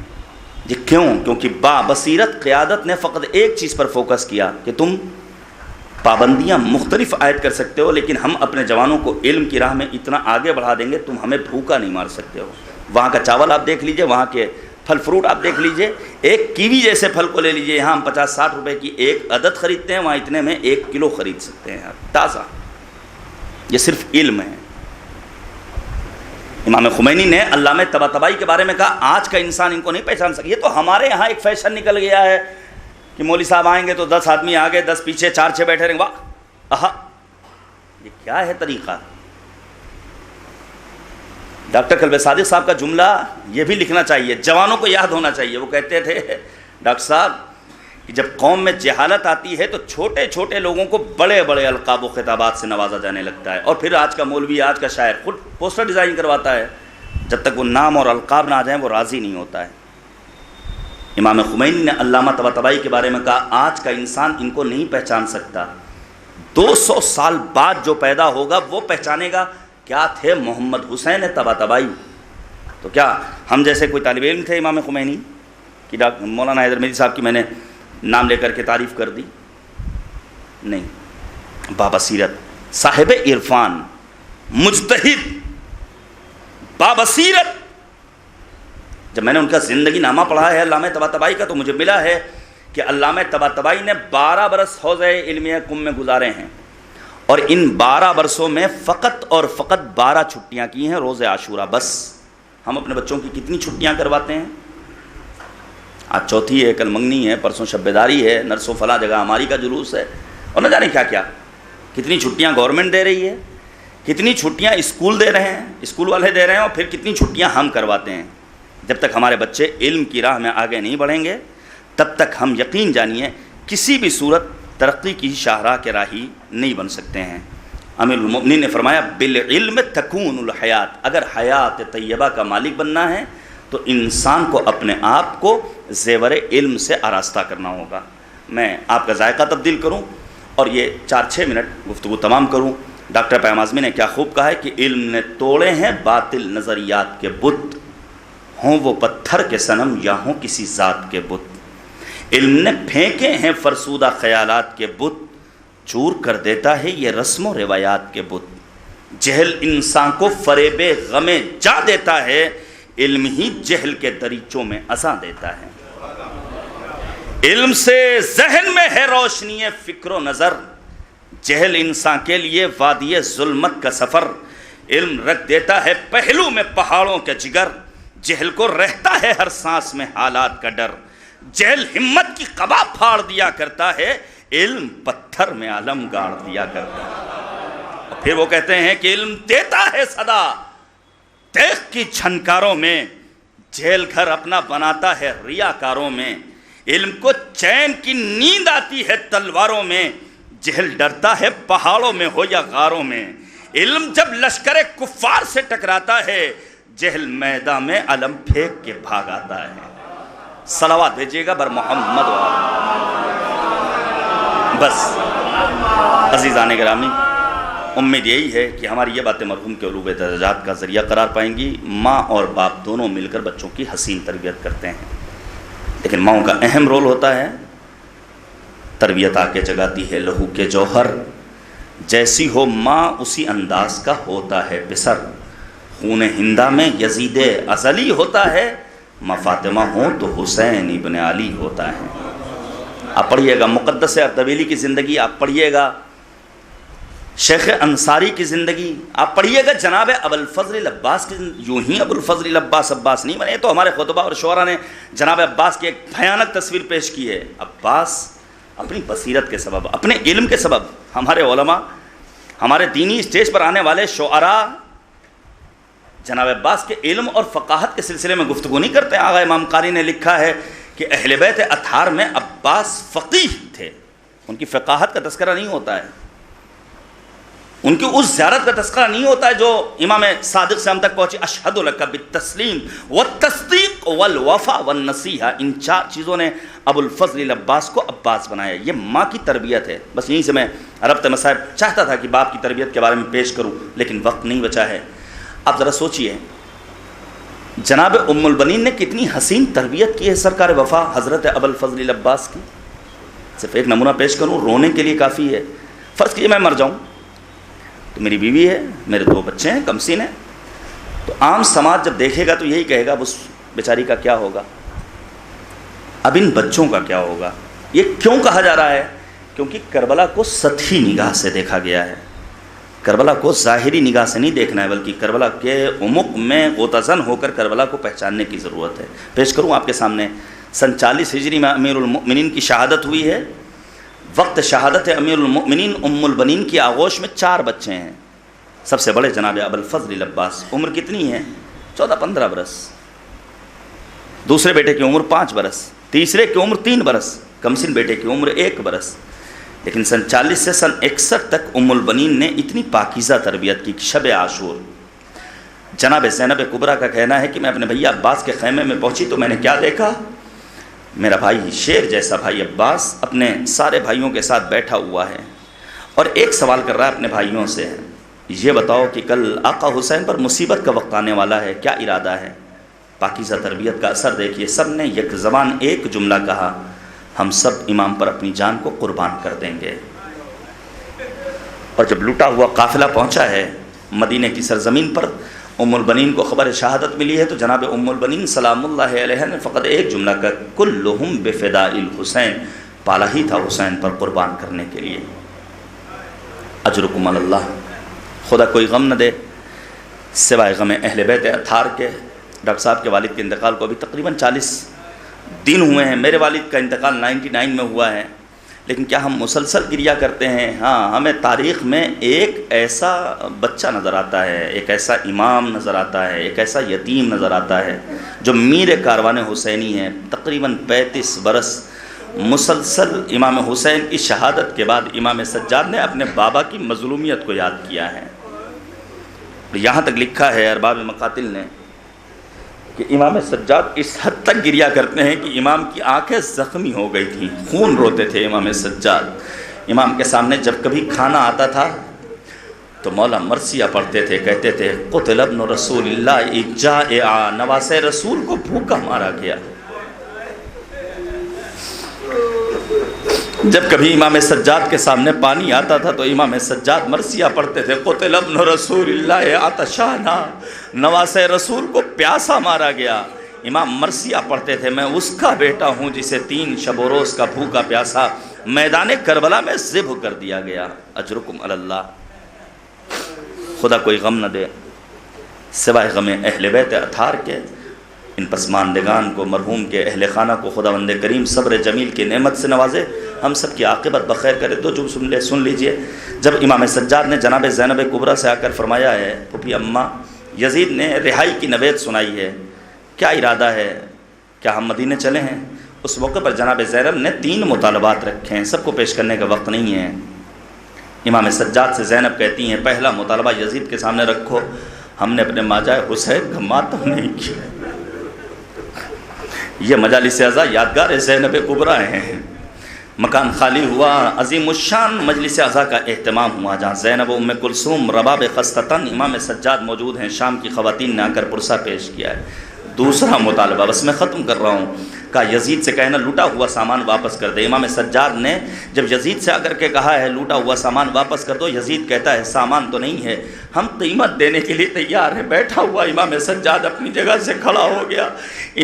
یہ کیوں؟ کیونکہ بصیرت قیادت نے فقط ایک چیز پر فوکس کیا کہ تم پابندیاں مختلف عائد کر سکتے ہو، لیکن ہم اپنے جوانوں کو علم کی راہ میں اتنا آگے بڑھا دیں گے تم ہمیں بھوکا نہیں مار سکتے ہو۔ وہاں کا چاول آپ دیکھ لیجئے، وہاں کے پھل فروٹ آپ دیکھ لیجئے، ایک کیوی جیسے پھل کو لے لیجئے، یہاں ہم 50-60 روپے کی ایک عدد خریدتے ہیں، وہاں اتنے میں 1 کلو خرید سکتے ہیں تازہ۔ یہ صرف علم ہے۔ امام خمینی نے علامہ طباطبائی کے بارے میں کہا آج کا انسان ان کو نہیں پہچان سکتا۔ یہ تو ہمارے یہاں ایک فیشن نکل گیا ہے کہ مولوی صاحب آئیں گے تو 10 آدمی آگے 10 پیچھے، 4-6 بیٹھے رہیں گے، واہ آہا، یہ کیا ہے طریقہ؟ ڈاکٹر کلب صادق صاحب کا جملہ یہ بھی لکھنا چاہیے، جوانوں کو یاد ہونا چاہیے۔ وہ کہتے تھے ڈاکٹر صاحب کہ جب قوم میں جہالت آتی ہے تو چھوٹے چھوٹے لوگوں کو بڑے بڑے القاب و خطابات سے نوازا جانے لگتا ہے، اور پھر آج کا مولوی، آج کا شاعر خود پوسٹر ڈیزائن کرواتا ہے، جب تک وہ نام اور القاب نہ آ جائیں وہ راضی نہیں ہوتا ہے۔ امام خمینی نے علامہ طباطبائی کے بارے میں کہا آج کا انسان ان کو نہیں پہچان سکتا، 200 سال بعد جو پیدا ہوگا وہ پہچانے گا کیا تھے محمد حسین طباطبائی۔ تو کیا ہم جیسے کوئی طالب علم تھے امام خمینی کہ مولانا حیدر مری صاحب کی میں نے نام لے کر کے تعریف کر دی؟ نہیں، بابصیرت، صاحب عرفان، مجتہد، بابصیرت۔ جب میں نے ان کا زندگی نامہ پڑھا ہے علامہ طباطبائی کا تو مجھے ملا ہے کہ علامہ طباطبائی نے 12 برس حوزہ علمیہ قم میں گزارے ہیں، اور ان 12 برسوں میں فقط اور فقط 12 چھٹیاں کی ہیں، روز عاشورہ بس۔ ہم اپنے بچوں کی کتنی چھٹیاں کرواتے ہیں؟ آج چوتھی ہے، کل منگنی ہے، پرسوں شب بیداری ہے، نرسوں فلاں جگہ ہماری کا جلوس ہے، اور نہ جانے کیا کیا۔ کتنی چھٹیاں گورنمنٹ دے رہی ہے، کتنی چھٹیاں اسکول دے رہے ہیں، اسکول والے دے رہے ہیں، اور پھر کتنی چھٹیاں ہم کرواتے ہیں۔ جب تک ہمارے بچے علم کی راہ میں آگے نہیں بڑھیں گے تب تک ہم یقین جانیے کسی بھی صورت ترقی کی شاہراہ کے راہی نہیں بن سکتے ہیں۔ امیر المؤمنین نے فرمایا بالعلم تکون الحیات، اگر حیات طیبہ کا مالک بننا ہے تو انسان کو اپنے آپ کو زیور علم سے آراستہ کرنا ہوگا۔ میں آپ کا ذائقہ تبدیل کروں اور یہ 4-6 منٹ گفتگو تمام کروں۔ ڈاکٹر پیام اعظمی نے کیا خوب کہا ہے کہ علم نے توڑے ہیں باطل نظریات کے بت، ہوں وہ پتھر کے صنم یا ہوں کسی ذات کے بت۔ علم نے پھینکے ہیں فرسودہ خیالات کے بت، چور کر دیتا ہے یہ رسم و روایات کے بت۔ جہل انسان کو فریب غم جا دیتا ہے، علم ہی جہل کے دریچوں میں اذاں دیتا ہے۔ علم سے ذہن میں ہے روشنی فکر و نظر، جہل انسان کے لیے وادی ظلمت کا سفر۔ علم رکھ دیتا ہے پہلو میں پہاڑوں کے جگر، جہل کو رہتا ہے ہر سانس میں حالات کا ڈر۔ جہل ہمت کی قبا پھاڑ دیا کرتا ہے، علم پتھر میں علم گاڑ دیا کرتا ہے۔ اور پھر وہ کہتے ہیں کہ علم دیتا ہے صدا تیغ کی چھنکاروں میں، جہل گھر اپنا بناتا ہے ریاکاروں میں۔ علم کو چین کی نیند آتی ہے تلواروں میں، جہل ڈرتا ہے پہاڑوں میں ہو یا غاروں میں۔ علم جب لشکر کفار سے ٹکراتا ہے، جہل میدان میں علم پھینک کے بھاگ آتا ہے۔ صلوات بھیجیے گا بر محمد و آلہ۔ بس عزیزان گرامی، امید یہی ہے کہ ہماری یہ باتیں مرحوم کے علوم درجات کا ذریعہ قرار پائیں گی۔ ماں اور باپ دونوں مل کر بچوں کی حسین تربیت کرتے ہیں، لیکن ماؤں کا اہم رول ہوتا ہے، تربیت آ کے جگاتی ہے لہو کے جوہر، جیسی ہو ماں اسی انداز کا ہوتا ہے پسر، خون ہندہ میں یزید ازلی ہوتا ہے، ماں فاطمہ ہو تو حسین ابن علی ہوتا ہے۔ آپ پڑھیے گا مقدس اردبیلی کی زندگی، آپ پڑھیے گا شیخ انصاری کی زندگی، آپ پڑھیے گا جناب ابوالفضل العباس کی زندگی۔ یوں ہی ابوالفضل العباس عباس نہیں بنے، تو ہمارے خطبہ اور شعراء نے جناب عباس کی ایک بھیانک تصویر پیش کی ہے۔ عباس اپنی بصیرت کے سبب، اپنے علم کے سبب، ہمارے علماء، ہمارے دینی اسٹیج پر آنے والے شعراء جناب عباس کے علم اور فقاہت کے سلسلے میں گفتگو نہیں کرتے۔ آغا امام قاری نے لکھا ہے کہ اہل بیت اطہار میں عباس فقیہ تھے، ان کی فقاہت کا تذکرہ نہیں ہوتا ہے، ان کی اس زیارت کا تذکرہ نہیں ہوتا ہے جو امام صادق سے ہم تک پہنچی۔ اشہد لک بالتسلیم والتصدیق والوفا والنصیحہ، ان 4 چیزوں نے ابوالفضل العباس کو عباس بنایا۔ یہ ماں کی تربیت ہے۔ بس یہیں سے میں ربط مصائب چاہتا تھا کہ باپ کی تربیت کے بارے میں پیش کروں، لیکن وقت نہیں بچا ہے۔ آپ ذرا سوچئے جناب ام البنین نے کتنی حسین تربیت کی ہے سرکار وفا حضرت ابوالفضل العباس کی۔ صرف ایک نمونہ پیش کروں، رونے کے لیے کافی ہے۔ فرض کیجئے میں مر جاؤں تو میری بیوی ہے، میرے 2 بچے ہیں، کمسین ہیں، تو عام سماج جب دیکھے گا تو یہی کہے گا اب اس بیچاری کا کیا ہوگا، اب ان بچوں کا کیا ہوگا۔ یہ کیوں کہا جا رہا ہے؟ کیونکہ کربلا کو سطحی نگاہ سے دیکھا گیا ہے، کربلا کو ظاہری نگاہ سے نہیں دیکھنا ہے، بلکہ کربلا کے عمق میں غوطہ ہو کر کربلا کو پہچاننے کی ضرورت ہے۔ پیش کروں آپ کے سامنے، سن 40 ہجری میں امیر المؤمنین کی شہادت ہوئی ہے۔ وقت شہادت امیر المؤمنین ام البنین کی آغوش میں 4 بچے ہیں۔ سب سے بڑے جناب ابوالفضل العباس، عمر کتنی ہے؟ 14-15 برس۔ دوسرے بیٹے کی عمر 5 برس، تیسرے کی عمر 3 برس، کمسن بیٹے کی عمر 1 برس۔ لیکن سن 40 سے سن 61 تک ام البنین نے اتنی پاکیزہ تربیت کی کہ شب عاشور جناب زینب کبریٰ کا کہنا ہے کہ میں اپنے بھیا عباس کے خیمے میں پہنچی تو میں نے کیا دیکھا، میرا بھائی شیر جیسا بھائی عباس اپنے سارے بھائیوں کے ساتھ بیٹھا ہوا ہے اور ایک سوال کر رہا ہے اپنے بھائیوں سے، یہ بتاؤ کہ کل آقا حسین پر مصیبت کا وقت آنے والا ہے، کیا ارادہ ہے؟ پاکیزہ تربیت کا اثر دیکھیے، سب نے یک زبان ایک جملہ کہا، ہم سب امام پر اپنی جان کو قربان کر دیں گے۔ اور جب لوٹا ہوا قافلہ پہنچا ہے مدینے کی سرزمین پر، ام البنین کو خبر شہادت ملی ہے، تو جناب ام البنین سلام اللہ علیہ نے فقط ایک جملہ کہا، کلہم بفداء الحسین، پالا ہی تھا حسین پر قربان کرنے کے لیے۔ اجرکم علی اللہ، خدا کوئی غم نہ دے سوائے غم اہل بیت اطہار کے۔ ڈاکٹر صاحب کے والد کے انتقال کو ابھی تقریباً 40 دن ہوئے ہیں، میرے والد کا انتقال 99 میں ہوا ہے، لیکن کیا ہم مسلسل گریہ کرتے ہیں؟ ہاں، ہمیں تاریخ میں ایک ایسا بچہ نظر آتا ہے، ایک ایسا امام نظر آتا ہے، ایک ایسا یتیم نظر آتا ہے جو میر کاروان حسینی ہے۔ تقریباً 35 برس مسلسل امام حسین کی شہادت کے بعد امام سجاد نے اپنے بابا کی مظلومیت کو یاد کیا ہے۔ یہاں تک لکھا ہے ارباب مقاتل نے کہ امام سجاد اس حد تک گریہ کرتے ہیں کہ امام کی آنکھیں زخمی ہو گئی تھیں، خون روتے تھے امام سجاد۔ امام کے سامنے جب کبھی کھانا آتا تھا تو مولا مرثیہ پڑھتے تھے، کہتے تھے قتل ابن رسول اللہ جائعا، نواسہ رسول کو بھوکا مارا گیا۔ جب کبھی امام سجاد کے سامنے پانی آتا تھا تو امام سجاد مرثیہ پڑھتے تھے، قتل ابن رسول اللہ عطشانا، نواسہ رسول کو پیاسا مارا گیا۔ امام مرثیہ پڑھتے تھے، میں اس کا بیٹا ہوں جسے 3 شب و روز کا بھوکا پیاسا میدان کربلا میں ذبح کر دیا گیا۔ اجرکم علی اللہ، خدا کوئی غم نہ دے سوائے غم اہل بیت اطہار کے۔ ان پسماندگان کو، مرحوم کے اہل خانہ کو خداوند کریم صبر جمیل کی نعمت سے نوازے، ہم سب کی عاقبت بخیر کرے۔ 2 جملے سن لیجئے۔ جب امام سجاد نے جناب زینب کبریٰ سے آ کر فرمایا ہے پھوپھی اماں یزید نے رہائی کی نوید سنائی ہے، کیا ارادہ ہے، کیا ہم مدینے چلے ہیں؟ اس موقع پر جناب زینب نے 3 مطالبات رکھے ہیں، سب کو پیش کرنے کا وقت نہیں ہے۔ امام سجاد سے زینب کہتی ہیں، پہلا مطالبہ یزید کے سامنے رکھو، ہم نے اپنے ماجا حسین کا ماتم نہیں کیا۔ یہ مجالس اعزا یادگار زینب کبریٰ ہیں۔ مکان خالی ہوا، عظیم الشان مجلس عزا کا اہتمام ہوا، جہاں زینب و ام کلثوم رباب خستتن امام سجاد موجود ہیں۔ شام کی خواتین نے آ کر پرسہ پیش کیا ہے۔ دوسرا مطالبہ، بس میں ختم کر رہا ہوں، کہا یزید سے کہنا لوٹا ہوا سامان واپس کر دے۔ امام سجاد نے جب یزید سے آ کر کے کہا ہے لوٹا ہوا سامان واپس کر دو، یزید کہتا ہے سامان تو نہیں ہے، ہم قیمت دینے کے لیے تیار ہیں۔ بیٹھا ہوا امام سجاد اپنی جگہ سے کھڑا ہو گیا۔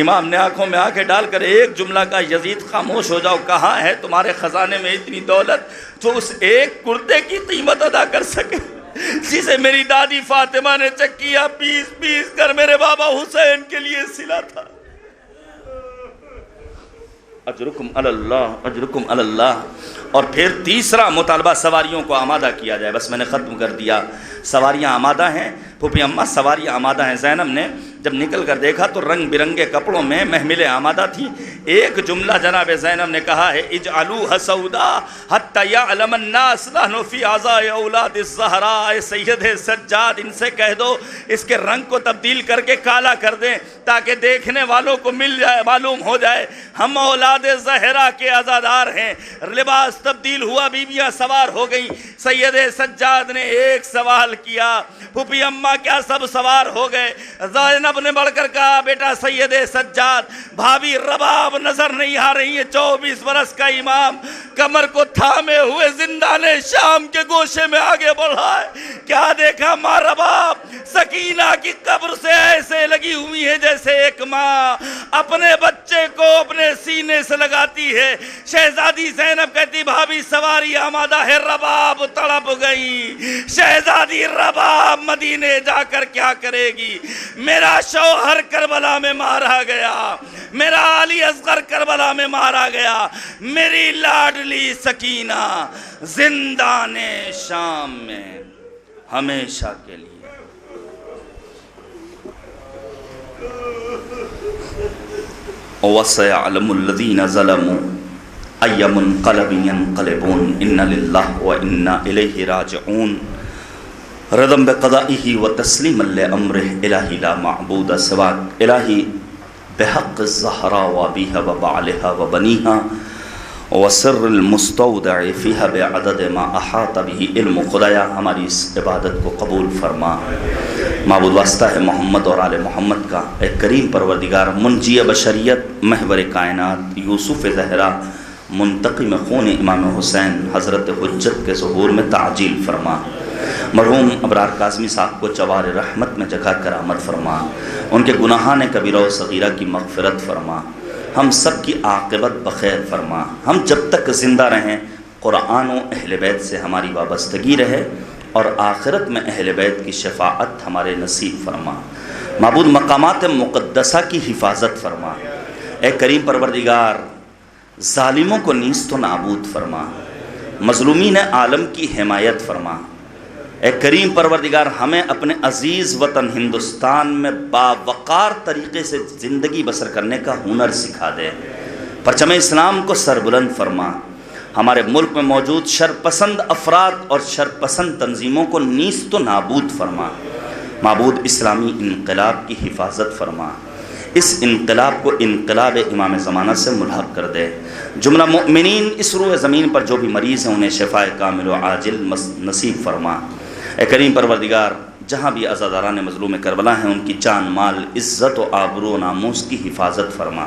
امام نے آنکھوں میں آنکھیں ڈال کر ایک جملہ کہا، یزید خاموش ہو جاؤ، کہاں ہے تمہارے خزانے میں اتنی دولت جو اس ایک کرتے کی قیمت ادا کر سکے جسے میری دادی فاطمہ نے چکیا پیس پیس کر میرے بابا حسین کے لیے سلا تھا۔ اجرکم علی اللہ، اجرکم علی اللہ۔ اور پھر تیسرا مطالبہ، سواریوں کو آمادہ کیا جائے۔ بس میں نے ختم کر دیا۔ سواریاں آمادہ ہیں، پھوپھی اماں سواریاں آمادہ ہیں۔ زینب نے جب نکل کر دیکھا تو رنگ برنگے کپڑوں میں محملیں آمادہ تھی۔ ایک جملہ جناب زینب نے کہا ہے، اجعلوها سودا حتی یعلم الناس نحن فی عزاء اولاد الزہراء۔ سید سجاد ان سے کہہ دو اس کے رنگ کو تبدیل کر کے کالا کر دیں تاکہ دیکھنے والوں کو مل جائے، معلوم ہو جائے ہم اولاد زہرا کے عزادار ہیں۔ لباس تبدیل ہوا، بیویاں سوار ہو گئیں۔ سید سجاد نے ایک سوال کیا، پھوپھی اماں کیا سب سوار ہو گئے؟ زینب نے بڑھ کر کہا، بیٹا سید سجاد، بھابھی رباب نظر نہیں آ رہی ہے۔ 24 برس کا امام کمر کو تھامے ہوئے زندان شام کے گوشے میں آگے بڑھا ہے۔ کیا دیکھا؟ ماں رباب سکینہ کی قبر سے ایسے لگی ہوئی ہے جیسے ایک ماں اپنے بچے کو اپنے سینے سے لگاتی ہے۔ شہزادی زینب کہتی، بھابھی سواری آمادہ ہے۔ رباب تڑپ گئی۔ شہزادی رباب مدینے جا کر کیا کرے گی؟ میرا شوہر کربلا میں مارا گیا، میرا علی اصغر کربلا میں مارا گیا، میری لاڈلی سکینہ زندان شام میں ہمیشہ کے لیے۔ وَسَيَعْلَمُ الَّذِينَ ظَلَمُوا أَيَّ مُنْقَلَبٍ يَنْقَلِبُونَ إِنَّ لِلَّهِ وَإِنَّا إِلَيْهِ رَاجِعُونَ رضم بقضائه وتسليما لأمره إلهي لا معبود سواك إلهي بحق الزهراء وأبيها وبعلها وبنيها وسر المستودع فيها بعدد ما أحاط به علم خدایا ہماری اس عبادت کو قبول فرما۔ معبود واسطہ ہے محمد اور آل محمد کا، اے کریم پروردگار منجی بشریت محور کائنات یوسف زہرا منتقم خون امام حسین حضرت حجت کے ظہور میں تعجیل فرما۔ مرحوم ابرار کاظمی صاحب کو جوار رحمت میں جگہ کرامت فرما، ان کے گناہان کبیرہ و صغیرہ کی مغفرت فرما، ہم سب کی عاقبت بخیر فرما۔ ہم جب تک زندہ رہیں قرآن و اہل بیت سے ہماری وابستگی رہے اور آخرت میں اہل بیت کی شفاعت ہمارے نصیب فرما۔ معبود مقامات مقدسہ کی حفاظت فرما۔ اے کریم پروردگار ظالموں کو نیست و نابود فرما، مظلومین عالم کی حمایت فرما۔ اے کریم پروردگار ہمیں اپنے عزیز وطن ہندوستان میں باوقار طریقے سے زندگی بسر کرنے کا ہنر سکھا دے، پرچم اسلام کو سربلند فرما، ہمارے ملک میں موجود شرپسند افراد اور شرپسند تنظیموں کو نیست و نابود فرما۔ معبود اسلامی انقلاب کی حفاظت فرما، اس انقلاب کو انقلاب امام زمانہ سے ملحق کر دے۔ جملہ مؤمنین اس روح زمین پر جو بھی مریض ہیں انہیں شفاء کامل و عاجل نصیب فرما۔ اے کریم پروردگار جہاں بھی عزاداران مظلوم کربلا ہیں ان کی جان مال عزت و آبرو و ناموس کی حفاظت فرما۔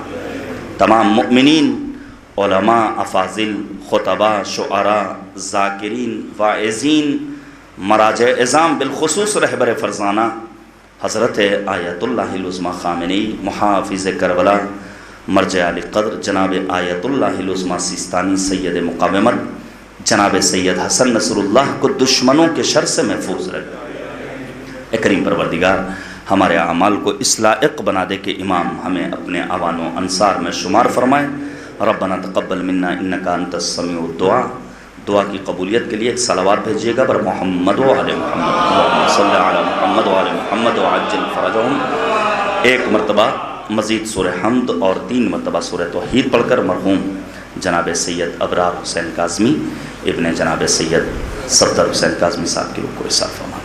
تمام مؤمنین، علماء، افاضل، خطباء، شعراء، ذاکرین، واعظین، مراجع اعظام بالخصوص رہبر فرزانہ حضرت آیت اللہ العظمیٰ خامنئی محافظ کربلا مرجع علی قدر جناب آیت اللہ العظمیٰ سیستانی سید مقاومت جناب سید حسن نصر اللہ کو دشمنوں کے شر سے محفوظ رکھے۔ اے کریم پروردگار ہمارے اعمال کو اس لائق بنا دے کہ امام ہمیں اپنے اعوان و انصار میں شمار فرمائے۔ ربنا تقبل منا انکا انت السمیع الدعا۔ دعا کی قبولیت کے لیے ایک صلوات بھیجیے گا پر محمد و آل محمد، اللہم صلی علی محمد و آل محمد وعجل فرجہم۔ ایک مرتبہ مزید سورہ حمد اور 3 مرتبہ سورہ توحید پڑھ کر مرحوم جناب سید ابرار حسین کاظمی ابن جناب سید صفدر حسین کاظمی صاحب کی روح کو ارسال فرما۔